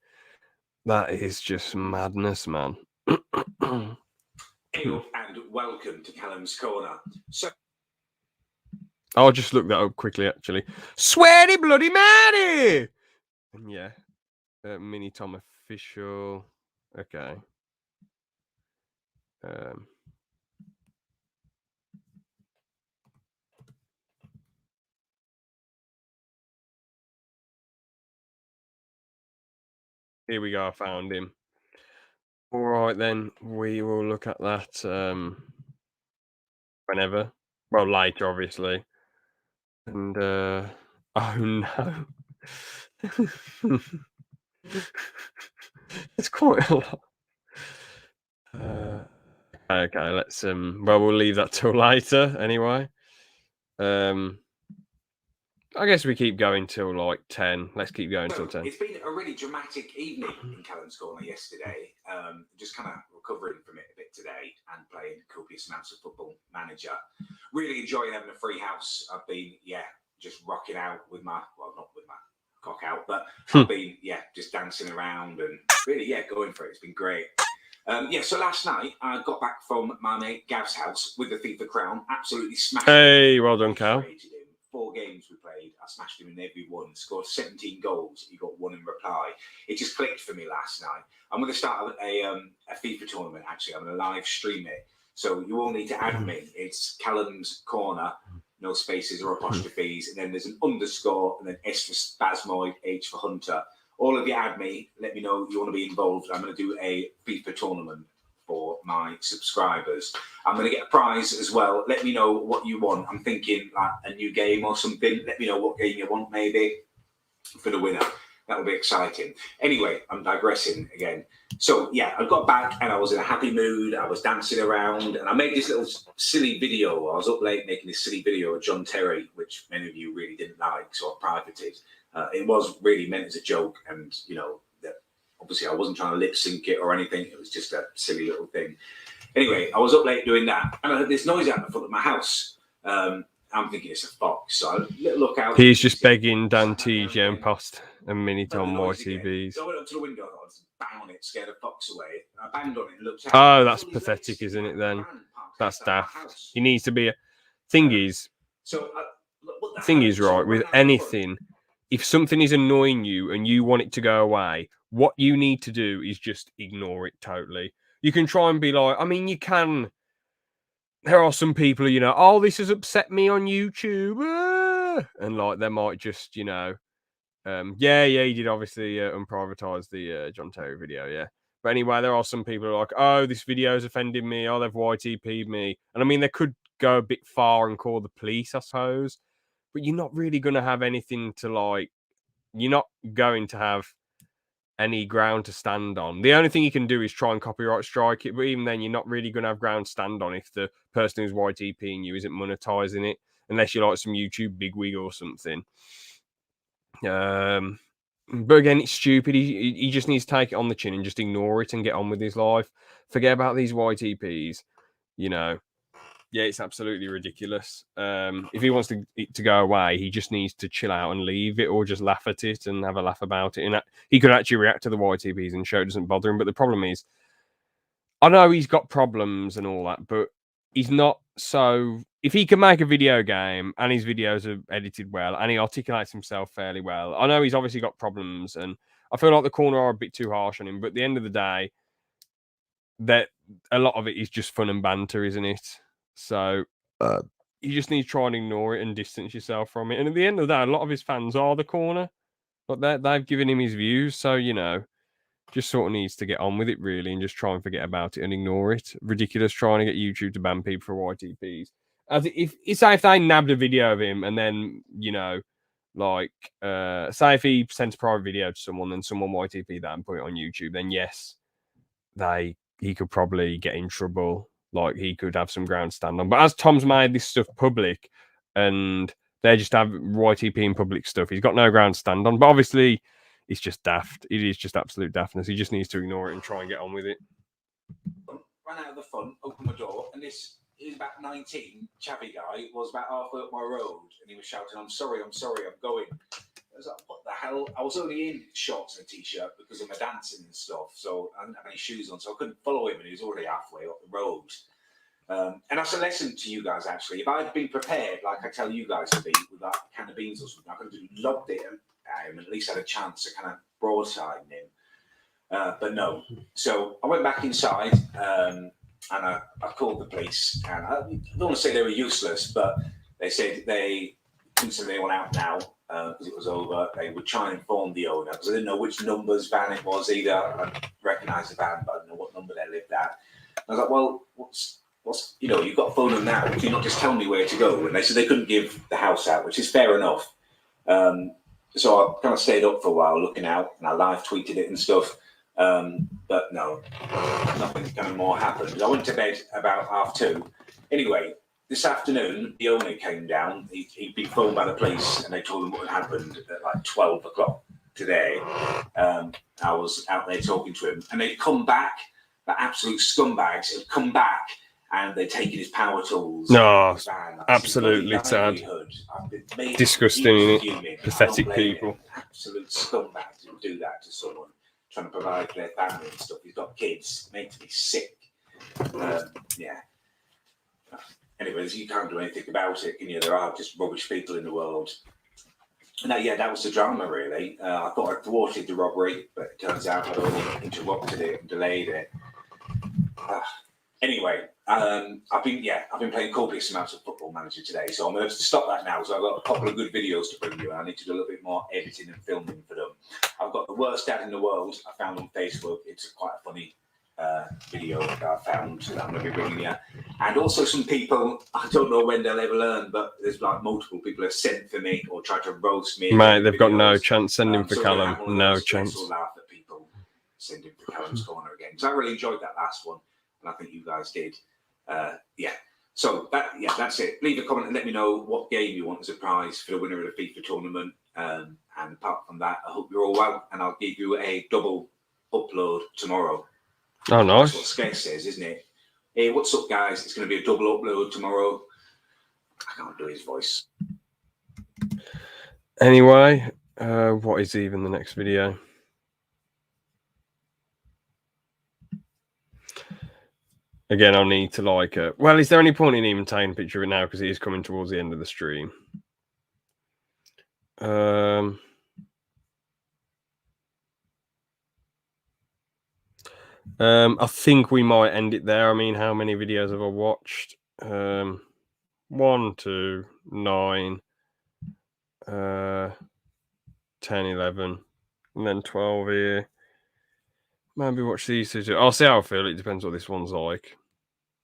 That is just madness, man. Hey up and welcome to Callum's Corner. So I'll just look that up quickly, actually. Sweaty Bloody Mary! And yeah. Mini Tom official. Okay. Here we go. I found him. All right, then we will look at that whenever. Well, later, obviously. And oh no, it's quite a lot. Okay, let's well, we'll leave that till later anyway. I guess we keep going till like 10. Let's keep going till 10. It's been a really dramatic evening in Callum's Corner yesterday. Just kind of recovering from it a bit today and playing copious amounts of Football Manager. Really enjoying having a free house. I've been, just rocking out with my, well, not with my cock out, but I've been, just dancing around and really, going for it. It's been great. So last night I got back from my mate Gav's house with the FIFA crown. Absolutely smashed him. Hey, well done, Cal. 4 games we played, I smashed him in every one, scored 17 goals, he got 1 in reply. It just clicked for me last night. I'm going to start a FIFA tournament, actually. I'm going to live stream it. So you all need to add me. It's Callum's Corner, no spaces or apostrophes, and then there's an underscore, and then S for Spasmoid, H for Hunter. All of you add me, let me know you want to be involved. I'm going to do a FIFA tournament for my subscribers. I'm going to get a prize as well. Let me know what you want. I'm thinking like a new game or something. Let me know what game you want, maybe, for the winner. That will be exciting. Anyway, I'm digressing again. So, I got back and I was in a happy mood. I was dancing around and I made this little silly video. I was up late making this silly video of John Terry, which many of you really didn't like, so I privated. It was really meant as a joke, and, obviously I wasn't trying to lip sync it or anything. It was just a silly little thing. Anyway, I was up late doing that, and I heard this noise out the front of my house. I'm thinking it's a fox, so I look out. He's just begging Dan TJ and Post and Mini Tom YTBs. So I went up to the window, I thought, bang on it, scared a fox away. I banged on it and looked out. Oh, that's pathetic, isn't it then? That's daft. He needs to be a... Thing is, right, with anything, if something is annoying you and you want it to go away, what you need to do is just ignore it totally. You can try and be like, I mean, you can... There are some people who, oh, this has upset me on YouTube. And, like, they might just, he did obviously unprivatize the John Terry video, yeah. But anyway, there are some people who are like, oh, this video's offended me. Oh, they've YTP'd me. And, I mean, they could go a bit far and call the police, I suppose. But you're not really going to have anything to, like... You're not going to have any ground to stand on. The only thing you can do is try and copyright strike it, but even then you're not really going to have ground to stand on if the person who's YTPing you isn't monetizing it, unless you're like some YouTube bigwig or something. But again, it's stupid. He just needs to take it on the chin and just ignore it and get on with his life. Forget about these YTPs. Yeah, it's absolutely ridiculous. If he wants it to go away, he just needs to chill out and leave it, or just laugh at it and have a laugh about it. And he could actually react to the YTPs and show it doesn't bother him. But the problem is, I know he's got problems and all that, but he's not so... If he can make a video game and his videos are edited well and he articulates himself fairly well, I know he's obviously got problems, and I feel like the corner are a bit too harsh on him. But at the end of the day, that a lot of it is just fun and banter, isn't it? So you just need to try and ignore it and distance yourself from it. And at the end of the day, a lot of his fans are the corner. But they've given him his views. So, just sort of needs to get on with it, really, and just try and forget about it and ignore it. Ridiculous trying to get YouTube to ban people for YTPs. As if they nabbed a video of him and then, say if he sent a private video to someone and someone YTP that and put it on YouTube, then yes, he could probably get in trouble. Like, he could have some ground to stand on. But as Tom's made this stuff public and they just have YTP in public stuff, he's got no ground to stand on. But obviously, it's just daft. It is just absolute daftness. He just needs to ignore it and try and get on with it. Ran out of the front, opened my door, and this he was about 19, chavvy guy, was about halfway up my road, and he was shouting, I'm sorry, I'm going. I was like, what the hell? I was only in shorts and a t-shirt because of my dancing and stuff, so I didn't have any shoes on, so I couldn't follow him, and he was already halfway up the road. And that's a lesson to you guys, actually. If I'd been prepared, like I tell you guys to be, with that can of beans or something, I could have lobbed it at him and at least had a chance to kind of broadside him. But no. So I went back inside and I called the police. And I don't want to say they were useless, but they said they couldn't send anyone out now because it was over. They would try and inform the owner because I didn't know which number's van it was either. I recognised the van, but I didn't know what number they lived at. And I was like, well, what's you've got to phone them now. Can you not just tell me where to go? And they said they couldn't give the house out, which is fair enough. So I kind of stayed up for a while looking out, and I live tweeted it and stuff. But no, nothing kind of more happened. I went to bed about 2:30. Anyway, this afternoon, the owner came down. He'd been phoned by the police, and they told him what had happened at like 12 o'clock today. I was out there talking to him, and they'd come back. The absolute scumbags had come back, and they'd taken his power tools. No, his van. absolutely sad. Disgusting, pathetic people. Absolute scumbags who do that to someone trying to provide for their family and stuff. He's got kids. It makes me sick. Yeah. Anyways, you can't do anything about it, can you? There are just rubbish people in the world. No, yeah, that was the drama, really. I thought I thwarted the robbery, but it turns out I'd only interrupted it and delayed it. Anyway, I've been playing copious amounts of Football Manager today, so I'm going to stop that now. So I've got a couple of good videos to bring you, and I need to do a little bit more editing and filming for them. I've got the worst dad in the world I found on Facebook. It's quite a funny video that I found that I'm going to be bringing you. And also some people, I don't know when they'll ever learn, but there's like multiple people have sent for me or tried to roast me. Mate, they've got no chance sending for Callum. No chance. I'll laugh at people sending for Callum's Corner again. So I really enjoyed that last one, and I think you guys did. Yeah. So that's it. Leave a comment and let me know what game you want as a prize for the winner of the FIFA tournament. And apart from that, I hope you're all well, and I'll give you a double upload tomorrow. Oh, nice. That's what Sketch says, isn't it? Hey, what's up, guys? It's going to be a double upload tomorrow. I can't do his voice. Anyway, what is even the next video? Again, I'll need to like it. Well, is there any point in even taking a picture of it now because it is coming towards the end of the stream? I think we might end it there. I mean, how many videos have I watched? 1, 2, 9, 10, 11, and then 12 here. Maybe watch these two. I'll see how I feel. It depends what this one's like.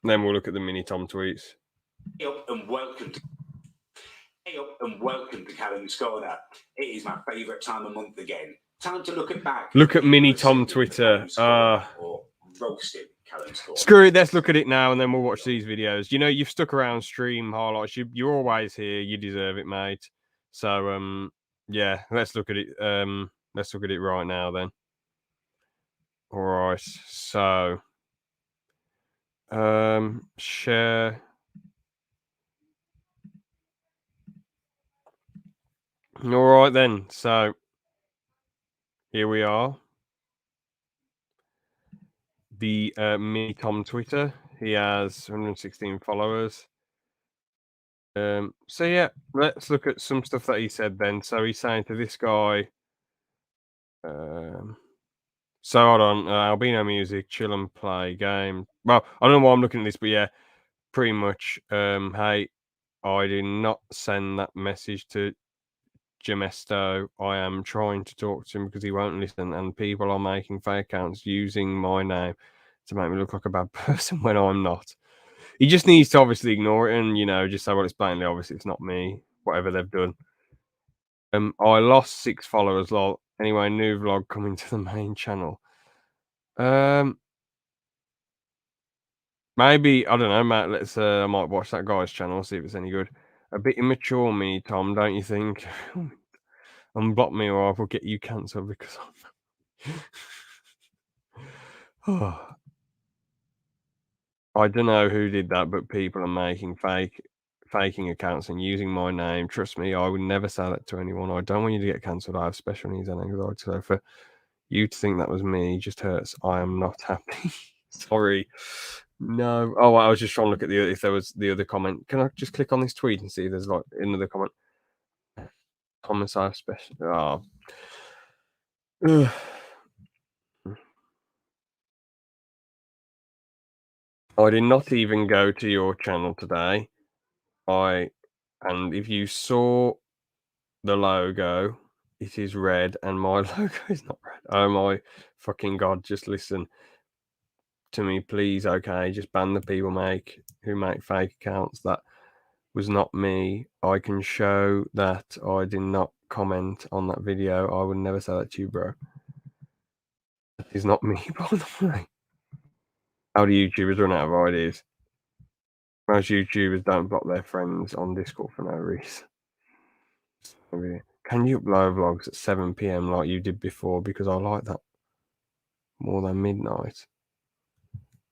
And then we'll look at the mini Tom tweets. Hey up and welcome to Callum's Corner. It is my favourite time of month again. Time to look back. Look at mini Tom Twitter. Or roasting Callum's Corner. Screw it. Let's look at it now, and then we'll watch these videos. You know, you've stuck around stream highlights. You're always here. You deserve it, mate. So yeah, let's look at it. Let's look at it right now then. All right. So share. All right then. So here we are. The mini Tom Twitter. He has 116 followers. So yeah, let's look at some stuff that he said then. So he's saying to this guy, so hold on, Albino music, chill and play game. Well, I don't know why I'm looking at this, but yeah, pretty much. Hey, I did not send that message to Gemesto. I am trying to talk to him because he won't listen, and people are making fake accounts using my name to make me look like a bad person when I'm not. He just needs to obviously ignore it and, you know, just say, well, it's plainly obviously it's not me, whatever they've done. I lost 6 followers, lol. Anyway, new vlog coming to the main channel. Maybe, I don't know, Matt, let's, I might watch that guy's channel, see if it's any good. A bit immature, me, Tom, don't you think? Unblock me or I will get you cancelled because I'm... I don't know who did that, but people are making faking accounts and using my name. Trust me, I would never say that to anyone. I don't want you to get cancelled. I have special needs and anxiety. So for you to think that was me just hurts. I am not happy. Sorry. No. Oh, I was just trying to look at if there was the other comment. Can I just click on this tweet and see if there's like another comment? Comments I have special. Oh. Ugh. I did not even go to your channel today. And if you saw the logo, it is red, and my logo is not red. Oh my fucking god! Just listen to me, please. Okay, just ban the people who make fake accounts. That was not me. I can show that I did not comment on that video. I would never say that to you, bro. That is not me, by the way. How do YouTubers run out of ideas? Most YouTubers don't block their friends on Discord for no reason. Can you upload vlogs at 7 p.m. like you did before? Because I like that more than midnight.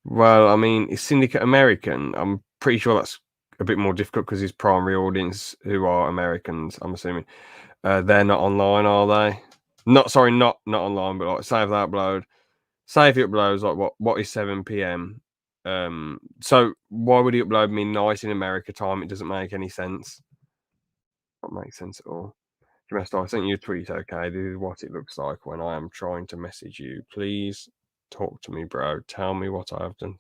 Well, I mean, it's Syndicate American. I'm pretty sure that's a bit more difficult because his primary audience, who are Americans, I'm assuming, they're not online, are they? Not online, but like, say if they upload, say if he uploads like what is 7 p.m. So why would he upload midnight in America time? It doesn't make any sense. Not make sense at all. I sent you a tweet, okay? This is what it looks like when I am trying to message you. Please talk to me, bro. Tell me what I have done.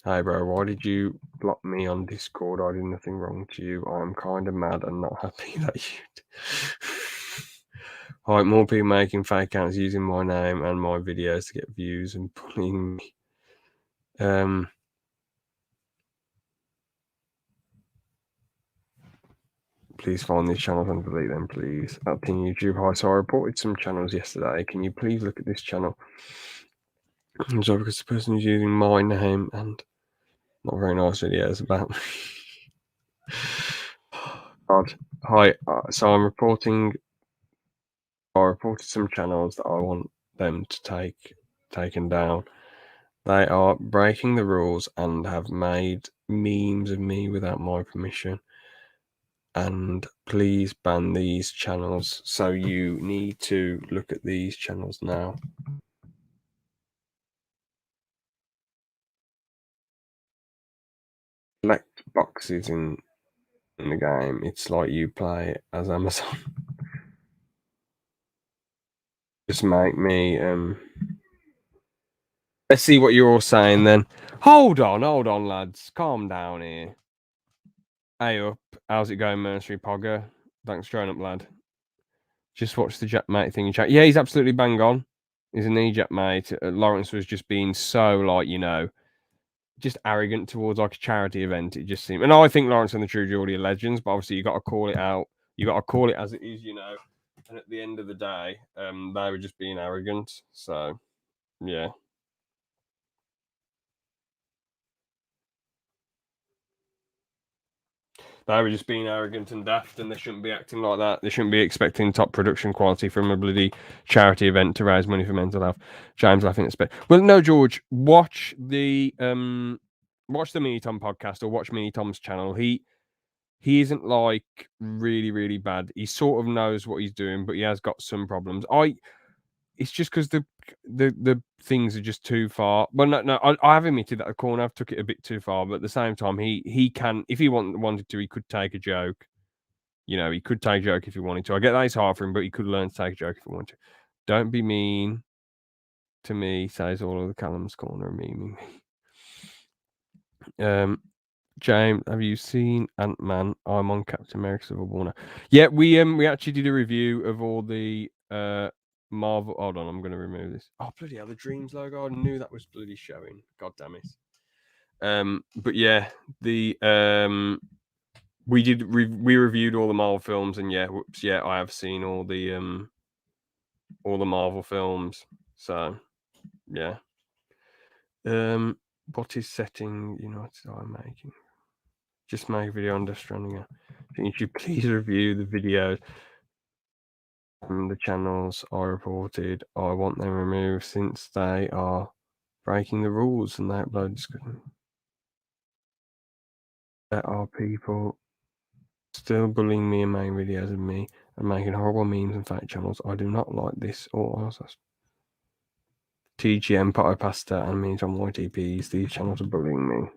Hey, bro, why did you block me on Discord? I did nothing wrong to you. I am kind of mad and not happy that you... Alright, more people making fake accounts using my name and my videos to get views and bullying me. Please find these channels and delete them, please. At Team YouTube. Hi, so I reported some channels yesterday. Can you please look at this channel? So because the person is using my name and not very nice videos about me. God. Hi, so I'm reporting. I reported some channels that I want them to take taken down. They are breaking the rules and have made memes of me without my permission. And please ban these channels. So you need to look at these channels now. Select boxes in the game. It's like you play as Amazon. Just make me let's see what you're all saying then. Hold on, lads. Calm down here. Hey up. How's it going, Mercenary Pogger? Thanks for joining up, lad. Just watch the Jack Mate thing in chat. Yeah, he's absolutely bang on. He's an Jack Mate. Lawrence was just being so, like, you know, just arrogant towards like a charity event. It just seemed, and I think Lawrence and the True Geordie are legends, but obviously you got to call it out. You got to call it as it is, you know. And at the end of the day, they were just being arrogant. So, yeah. They were just being arrogant and daft, and they shouldn't be acting like that. They shouldn't be expecting top production quality from a bloody charity event to raise money for mental health. James laughing at well, no, George, watch the Mini Tom podcast or watch Mini Tom's channel. He isn't like really bad. He sort of knows what he's doing, but he has got some problems. It's just because the things are just too far. Well, no, I have admitted that the corner I've took it a bit too far, but at the same time, he can, if he wanted to, he could take a joke. You know, he could take a joke if he wanted to. I get that it's hard for him, but he could learn to take a joke if he wanted to. Don't be mean to me, says all of the Callum's corner memeing me. James, have you seen Ant-Man? I'm on Captain America Civil War now. Yeah, we actually did a review of all the Marvel. Hold on, I'm going to remove this. Oh, bloody hell, the Dreams logo. I knew that was bloody showing. God damn it. But yeah, the we reviewed all the Marvel films, and yeah, I have seen all the Marvel films. So yeah. What is setting United Eye making? Just make a video on Death Stranding. Can you please review the videos from the channels I reported? I want them removed since they are breaking the rules and they upload discussion. There are people still bullying me and making videos of me and making horrible memes and fake channels. I do not like this or else. TGM, Potter Pasta, and memes on YTPs. These channels are bullying me.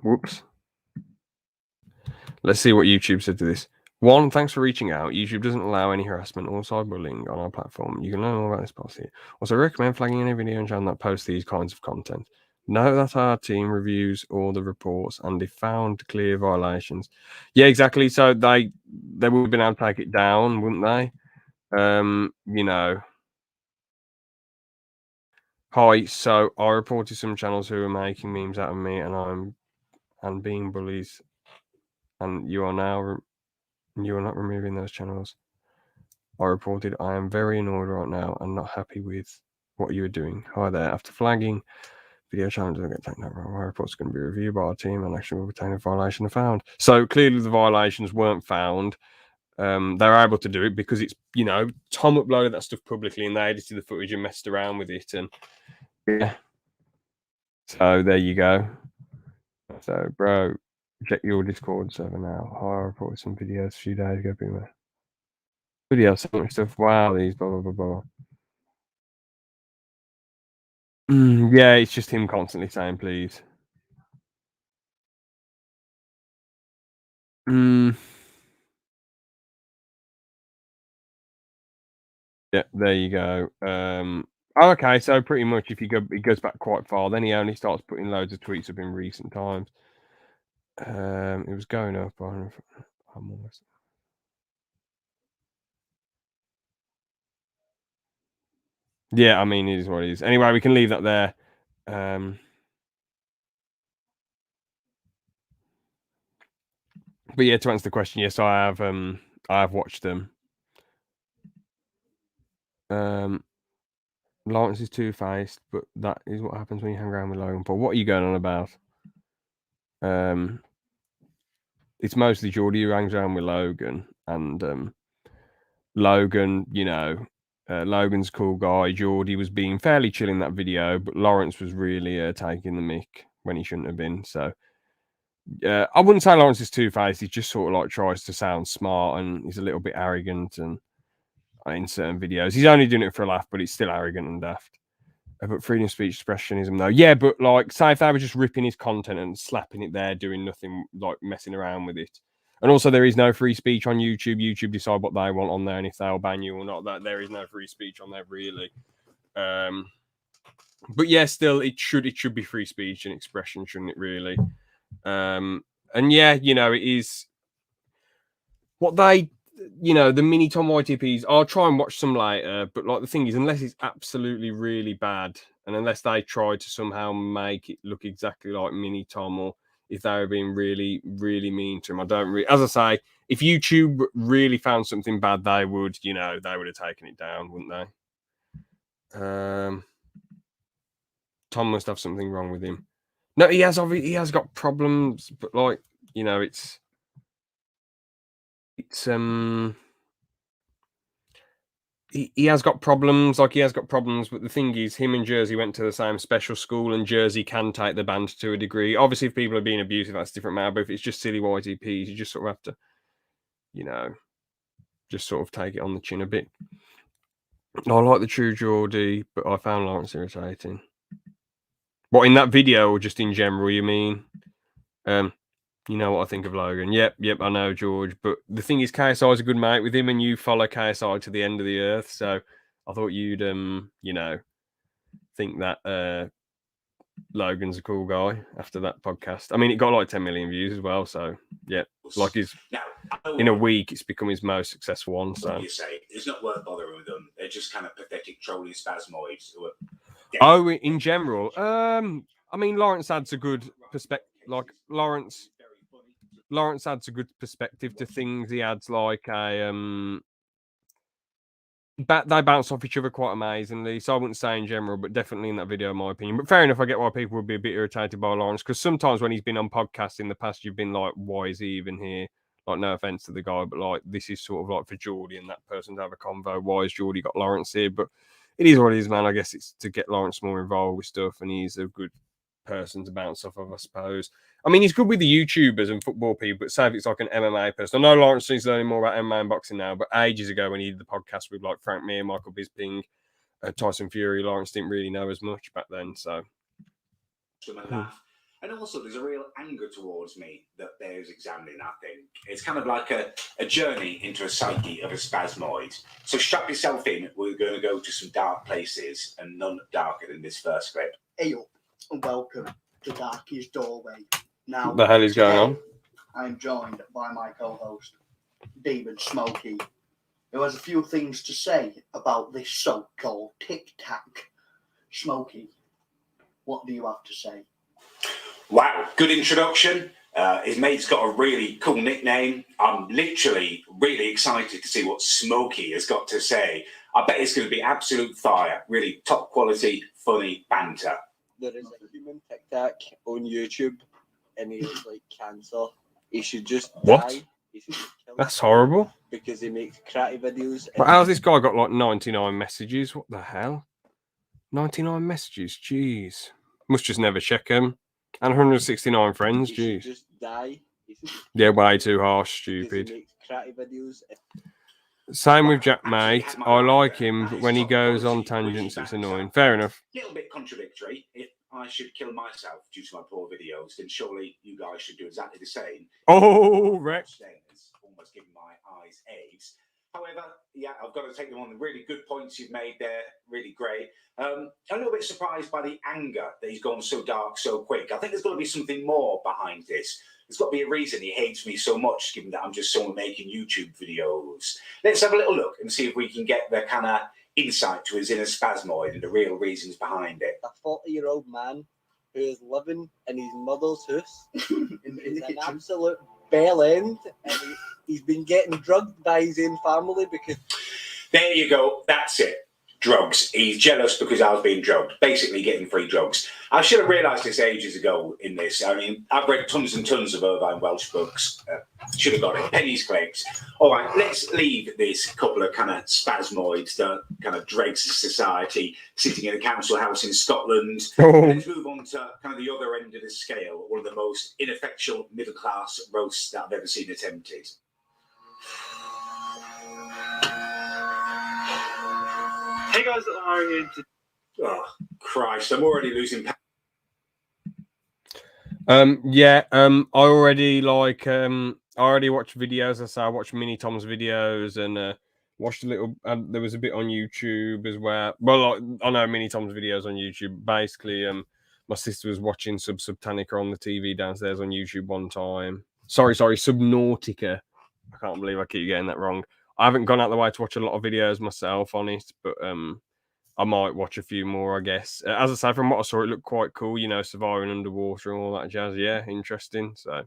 Whoops. Let's see what YouTube said to this. 1, thanks for reaching out. YouTube doesn't allow any harassment or cyberbullying on our platform. You can learn all about this policy. Also, recommend flagging any video and channel that posts these kinds of content. Know that our team reviews all the reports and if found clear violations. Yeah, exactly. So they would have been able to take it down, wouldn't they? You know. Hi, so I reported some channels who are making memes out of me and being bullies, and you are not removing those channels. I reported I am very annoyed right now and not happy with what you are doing. Hi there. After flagging, video challenge will get taken over. My report's going to be reviewed by our team and action will retain a violation found. So clearly the violations weren't found. They're able to do it because it's, Tom uploaded that stuff publicly and they edited the footage and messed around with it. And yeah. So there you go. So, bro, check your Discord server now. I reported some videos a few days ago. Video stuff. Wow, these blah blah blah blah. Yeah, it's just him constantly saying please. Yeah, there you go. Okay, so pretty much if it goes back quite far, then he only starts putting loads of tweets up in recent times. It was going up. I'm almost. Yeah, I mean, it is what it is. Anyway, we can leave that there. But yeah, to answer the question, yes, I have watched them. Lawrence is two-faced, but that is what happens when you hang around with Logan Paul. What are you going on about? It's mostly Geordie who hangs around with Logan, and Logan, Logan's a cool guy. Geordie was being fairly chill in that video, but Lawrence was really taking the mick when he shouldn't have been. So I wouldn't say Lawrence is two-faced. He just sort of like tries to sound smart and he's a little bit arrogant and in certain videos. He's only doing it for a laugh, but it's still arrogant and daft. But freedom of speech expressionism, though. Yeah, but like, say if they were just ripping his content and slapping it there, doing nothing, like messing around with it. And also, there is no free speech on YouTube. YouTube decide what they want on there, and if they'll ban you or not. That there is no free speech on there, really. But yeah, still, it should be free speech and expression, shouldn't it? Really. And yeah, it is what they. The mini Tom YTPs, I'll try and watch some later, but like the thing is, unless it's absolutely really bad, and unless they try to somehow make it look exactly like mini Tom, or if they were being really, really mean to him, I don't really, as I say, if YouTube really found something bad, they would have taken it down, wouldn't they? Tom must have something wrong with him. No, he has got problems, but like, it's he has got problems, but the thing is, him and Jersey went to the same special school, and Jersey can take the band to a degree. Obviously, if people are being abusive, that's a different matter, but if it's just silly YTPs, you just sort of have to, just sort of take it on the chin a bit. I like the true Geordie, but I found Lawrence irritating. What, in that video or just in general, you mean? You know what I think of Logan. Yep, I know, George. But the thing is, KSI is a good mate with him, and you follow KSI to the end of the earth. So I thought you'd, think that Logan's a cool guy after that podcast. I mean, it got like 10 million views as well. So yeah, like in a week, it's become his most successful one. So you say it's not worth bothering with them. They're just kind of pathetic, trolling spasmoids. Oh, in general, I mean, Lawrence adds a good perspective. Like Lawrence adds a good perspective to things. He adds like a they bounce off each other quite amazingly. So I wouldn't say in general, but definitely in that video, in my opinion. But fair enough, I get why people would be a bit irritated by Lawrence, because sometimes when he's been on podcasts in the past, you've been like, why is he even here? Like, no offense to the guy, but like, this is sort of like for Geordie and that person to have a convo. Why has Geordie got Lawrence here? But it is what it is, man. I guess it's to get Lawrence more involved with stuff, and he's a good person to bounce off of, I suppose. I mean, he's good with the YouTubers and football people, but say if it's like an MMA person. I know Lawrence is learning more about MMA and boxing now, but ages ago when he did the podcast with like Frank Mir, Michael Bisping, Tyson Fury, Lawrence didn't really know as much back then. So, and also there's a real anger towards me that bears examining. I think it's kind of like a journey into a psyche of a spasmoid. So strap yourself in. We're going to go to some dark places, and none darker than this first clip. Hey up, and welcome to Darky's Doorway. Now, what the hell is going on? I'm joined by my co-host, David Smokey, who has a few things to say about this so-called tic-tac. Smokey, what do you have to say? Wow, good introduction. His mate's got a really cool nickname. I'm literally really excited to see what Smokey has got to say. I bet it's going to be absolute fire. Really top quality, funny banter. There is a human tic-tac on YouTube, and he is like cancer. He should just die. He should just kill That's himself horrible. because he makes cratty videos. But how's this guy got like 99 messages? What the hell? 99 messages? Jeez. Must just never check them. And 169 friends? He should Jeez. just die. He should just Yeah, way too harsh, because stupid. he makes cratty videos. Same with Jack, mate. I like him, but when he goes on tangents, it's annoying. Fair enough. Little bit contradictory. If I should kill myself due to my poor videos, then surely you guys should do exactly the same. Oh, Rex. It's almost giving my eyes AIDS. However, yeah, I've got to take them on the really good points you've made there. Really great. I'm a little bit surprised by the anger that he's gone so dark so quick. I think there's got to be something more behind this. There's got to be a reason he hates me so much, given that I'm just someone making YouTube videos. Let's have a little look and see if we can get the kind of insight to his inner spasmoid and the real reasons behind it. A 40-year-old man who is living in his mother's house in is the an kitchen. absolute bell end, and he's been getting drugged by his own family because There you go. That's it. Drugs. He's jealous because I was being drugged. Basically getting free drugs. I should have realised this ages ago in this. I mean, I've read tons and tons of Irvine Welsh books. Should have got it. Pennies clipped. All right, let's leave this couple of kind of spasmoids that kind of dregs of society sitting in a council house in Scotland. Let's move on to kind of the other end of the scale. One of the most ineffectual middle-class roasts that I've ever seen attempted. Hey guys, how are you? Oh, Christ, I'm already losing power. I already watch videos. I watch Mini Tom's videos and watched a little. There was a bit on YouTube as well. Well, like, I know Mini Tom's videos on YouTube. Basically, my sister was watching Subnautica on the TV downstairs on YouTube one time. Sorry, Subnautica. I can't believe I keep getting that wrong. I haven't gone out the way to watch a lot of videos myself on it, but I might watch a few more, I guess. As I say, from what I saw, it looked quite cool, you know, surviving underwater and all that jazz. Yeah, interesting. So,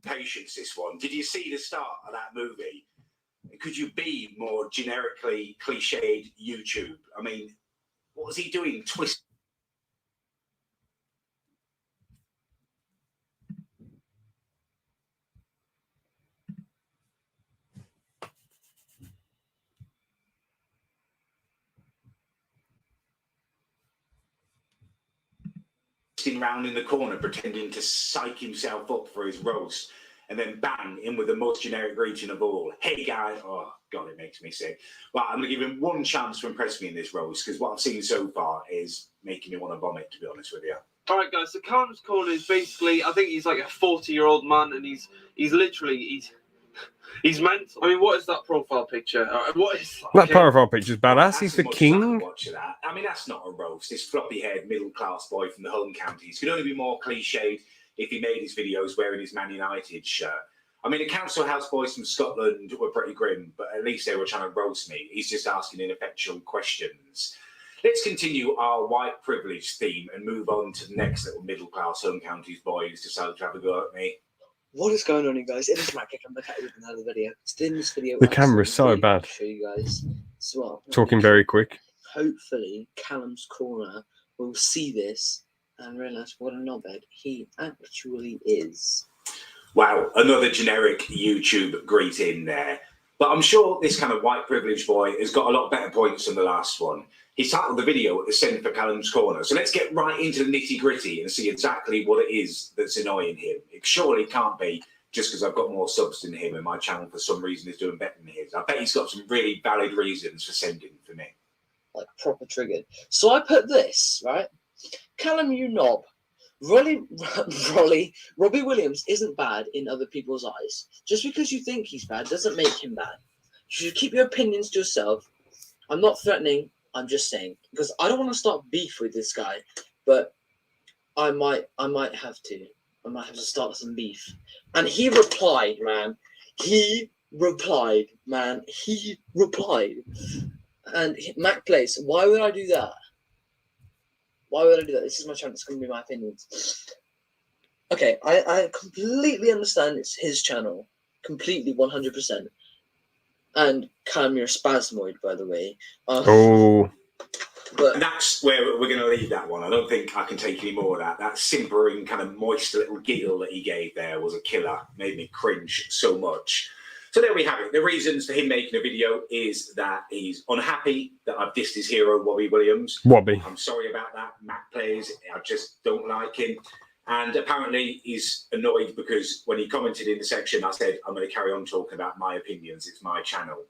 Patience, this one. Did you see the start of that movie? Could you be more generically cliched YouTube? I mean, what was he doing? Twisting around in the corner, pretending to psych himself up for his roast, and then bang, in with the most generic greeting of all. Hey guys, oh God, it makes me sick. Well, I'm going to give him one chance to impress me in this roast, because what I've seen so far is making me want to vomit, to be honest with you. All right, guys. So Callum's corner is basically, I think he's like a 40-year-old man, and he's mental. I mean, what is that profile picture? What is that profile picture's badass. That's He's the as much as I king. can watch of that. I mean, that's not a roast. This floppy-haired middle-class boy from the home counties could only be more cliched if he made his videos wearing his Man United shirt. I mean, the council house boys from Scotland were pretty grim, but at least they were trying to roast me. He's just asking ineffectual questions. Let's continue our white privilege theme and move on to the next little middle-class home counties boy who's decided to have a go at me. What is going on, you guys? It is Magic. I'm back at you with another video. Today in this video, The camera's so bad. Show you guys. So, well, Talking very quick. hopefully, Callum's corner will see this and realise what a knobhead he actually is. Wow, another generic YouTube greeting there. But I'm sure this kind of white privileged boy has got a lot better points than the last one. He's titled the video "Ascend for Callum's Corner." So let's get right into the nitty gritty and see exactly what it is that's annoying him. It surely can't be just because I've got more subs than him and my channel for some reason is doing better than his. I bet he's got some really valid reasons for sending for me. Like proper triggered. So I put this, right? Callum, you knob. Robbie Williams isn't bad in other people's eyes. Just because you think he's bad doesn't make him bad. You should keep your opinions to yourself. I'm not threatening. I'm just saying, because I don't want to start beef with this guy, but I might have to. I might have to start some beef. And he replied, man. He replied. And Mac Place, why would I do that? Why would I do that? This is my channel. It's going to be my opinions. Okay, I completely understand it's his channel. Completely, 100%. And Callum, you're spasmoid, by the way. But and that's where we're going to leave that one. I don't think I can take any more of that. That simpering, kind of moist little giggle that he gave there was a killer. Made me cringe so much. So there we have it. The reasons for him making a video is that he's unhappy that I've dissed his hero, Robbie Williams. I'm sorry about that. Mac Plays, I just don't like him. And apparently he's annoyed because when he commented in the section, I said, I'm going to carry on talking about my opinions. It's my channel.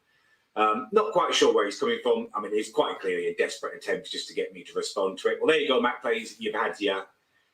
Not quite sure where he's coming from. I mean, it's quite clearly a desperate attempt just to get me to respond to it. Well, there you go, Mac Plays. You've had your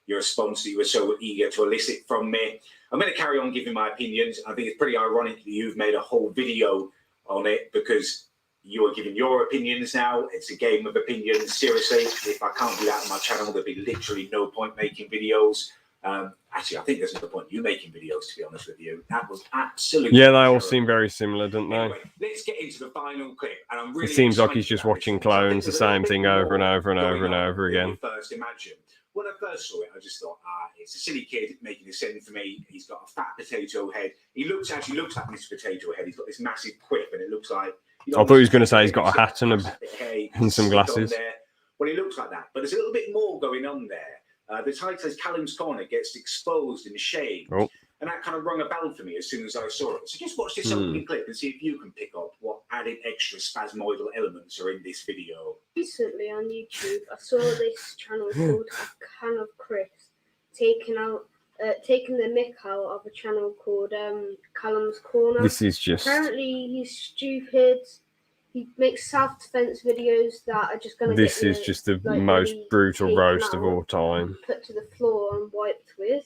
response that you were so eager to elicit from me. I'm going to carry on giving my opinions. I think it's pretty ironic that you've made a whole video on it because you are giving your opinions now. It's a game of opinions. Seriously, if I can't do that on my channel, there'd be literally no point making videos. Actually, I think there's no point you making videos, to be honest with you. That was absolutely they all seem very similar, don't they? Anyway, let's get into the final clip. And I'm really it seems like he's just watching clones, the same thing over and over and over and over again. First imagine. When I first saw it, I just thought, it's a silly kid making a send for me. He's got a fat potato head. He actually looks like Mr. Potato Head. He's got this massive quip, and it looks like. I thought he was going to say he's got a hat and some glasses. Well, he looks like that, but there's a little bit more going on there. The title says Callum's Corner gets exposed and shamed. And that kind of rung a bell for me as soon as I saw it. So just watch this opening clip and see if you can pick up what added extra spasmoidal elements are in this video. Recently on YouTube, I saw this channel called A Can of Chris taking the mick out of a channel called Callum's Corner. This is just... Apparently he's stupid. He makes self-defense videos that are just going to This is just the most brutal roast of all time. Put to the floor and wiped with.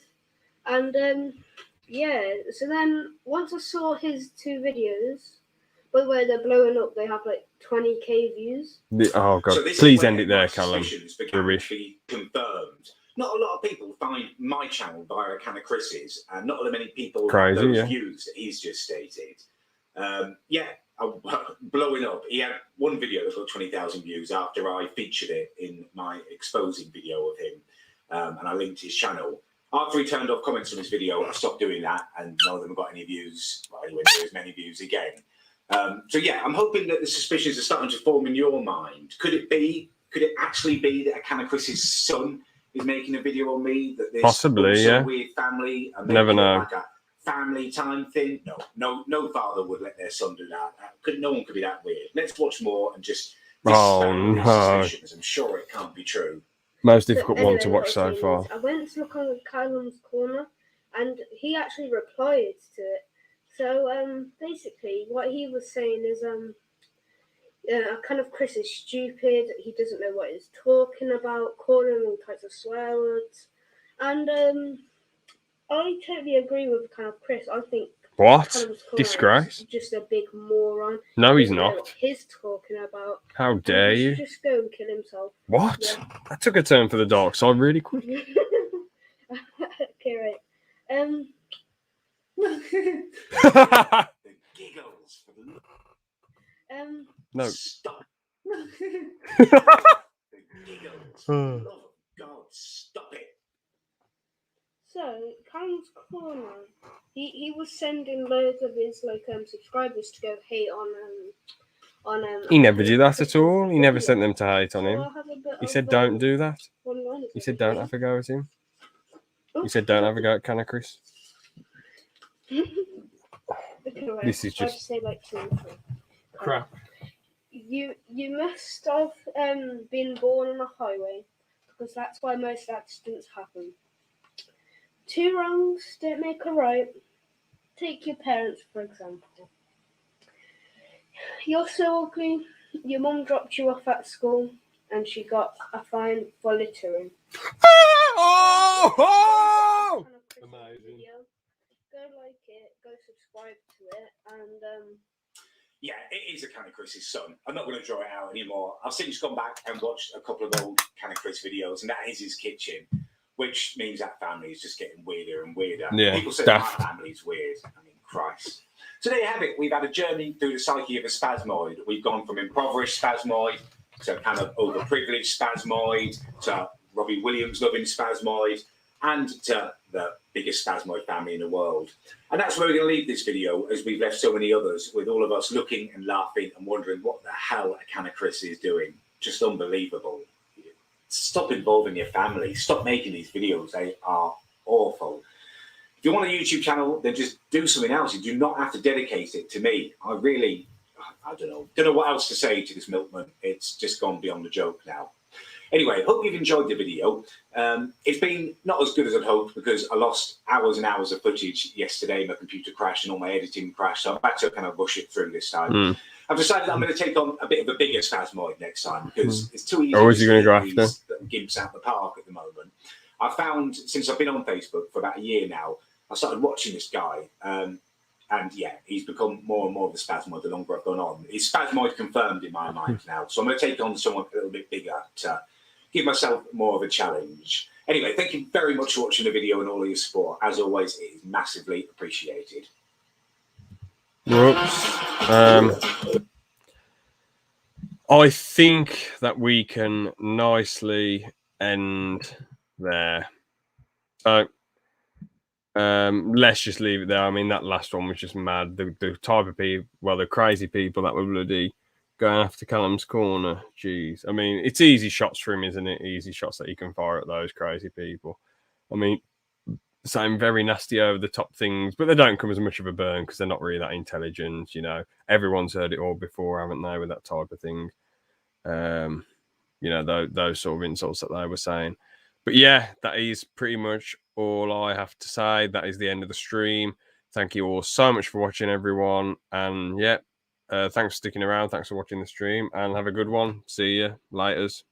And yeah, so then once I saw his 2 videos, by the way, they're blowing up. They have like 20k views. Oh god! So please end it there, Callum. Rubbish. Confirmed. Not a lot of people find my channel via a can of Chris's, and not that many people have those views that he's just stated. Blowing up. He had one video that got 20,000 views after I featured it in my exposing video of him, and I linked his channel. After he turned off comments on his video, I stopped doing that, and none of them got any views, well, anywhere near as many views again. So yeah, I'm hoping that the suspicions are starting to form in your mind. Could it actually be that a can of Chris's son is making a video on me? That this possibly, yeah. Weird family, never know. Like a family time thing. No father would let their son do that. No one could be that weird. Let's watch more and just. Suspicions. I'm sure it can't be true. Most difficult one to watch so far. I went to look on Callum's Corner, and he actually replied to it. So basically, what he was saying is, kind of Chris is stupid. He doesn't know what he's talking about. Calling him all types of swear words, and I totally agree with kind of Chris. I think disgrace. Just a big moron. No, he's not. What he's talking about. How dare you? Just go and kill himself. What? Yeah. That took a turn for the dark side really quick. Okay, right. The giggles. No. Stop. The giggles. For the love of God, stop it. So, Callum's Corner, he was sending loads of his subscribers to go hate on he never did that at all. He never sent them to hate on him. He said don't do that. He said don't have a go at him. He said don't have a go at Can of Chris. Okay, right. This is I'll just say like 2 and 3. crap. You must have been born on a highway because that's why most accidents happen. 2 wrongs don't make a right. Take your parents for example. You're so ugly. Your mum dropped you off at school and she got a fine for littering. Oh! Amazing. Go like it, go subscribe to it, and Yeah, it is a Can of Chris's son. I'm not going to draw it out anymore. I've since gone back and watched a couple of old Can of Chris videos, and that is his kitchen, which means that family is just getting weirder and weirder. Yeah, People say daft. my family's weird. I mean, Christ. So there you have it. We've had a journey through the psyche of a spasmoid. We've gone from impoverished spasmoid to kind of overprivileged spasmoid to Robbie Williams loving spasmoid and to the biggest spasmoid family in the world. And that's where we're going to leave this video, as we've left so many others, with all of us looking and laughing and wondering what the hell a Can of Chris is doing. Just unbelievable. Stop involving your family. Stop making these videos. They are awful. If you want a YouTube channel, then just do something else. You do not have to dedicate it to me. I don't know what else to say to this milkman. It's just gone beyond the joke now. Anyway, hope you've enjoyed the video. It's been not as good as I'd hoped because I lost hours and hours of footage yesterday. My computer crashed and all my editing crashed, so I've had to kind of rush it through this time. I've decided I'm going to take on a bit of a bigger spasmoid next time because it's too easy Or is he going to go these gimps out the park at the moment. I found, since I've been on Facebook for about a year now, I started watching this guy, and yeah, he's become more and more of a spasmoid the longer I've gone on. He's spasmoid confirmed in my mind now, so I'm going to take on someone a little bit bigger to give myself more of a challenge. Anyway, thank you very much for watching the video and all of your support. As always, it is massively appreciated. Whoops. I think that we can nicely end there. So let's just leave it there. I mean, that last one was just mad. The type of people, well, the crazy people that were bloody going after Callum's corner. Jeez. I mean, it's easy shots for him, isn't it? Easy shots that he can fire at those crazy people. I mean, saying very nasty over the top things, but they don't come as much of a burn because they're not really that intelligent. You know, everyone's heard it all before, haven't they, with that type of thing? You know, those sort of insults that they were saying. But yeah, that is pretty much all I have to say. That is the end of the stream. Thank you all so much for watching, everyone. And yeah, thanks for sticking around. Thanks for watching the stream and have a good one. See you. Laters.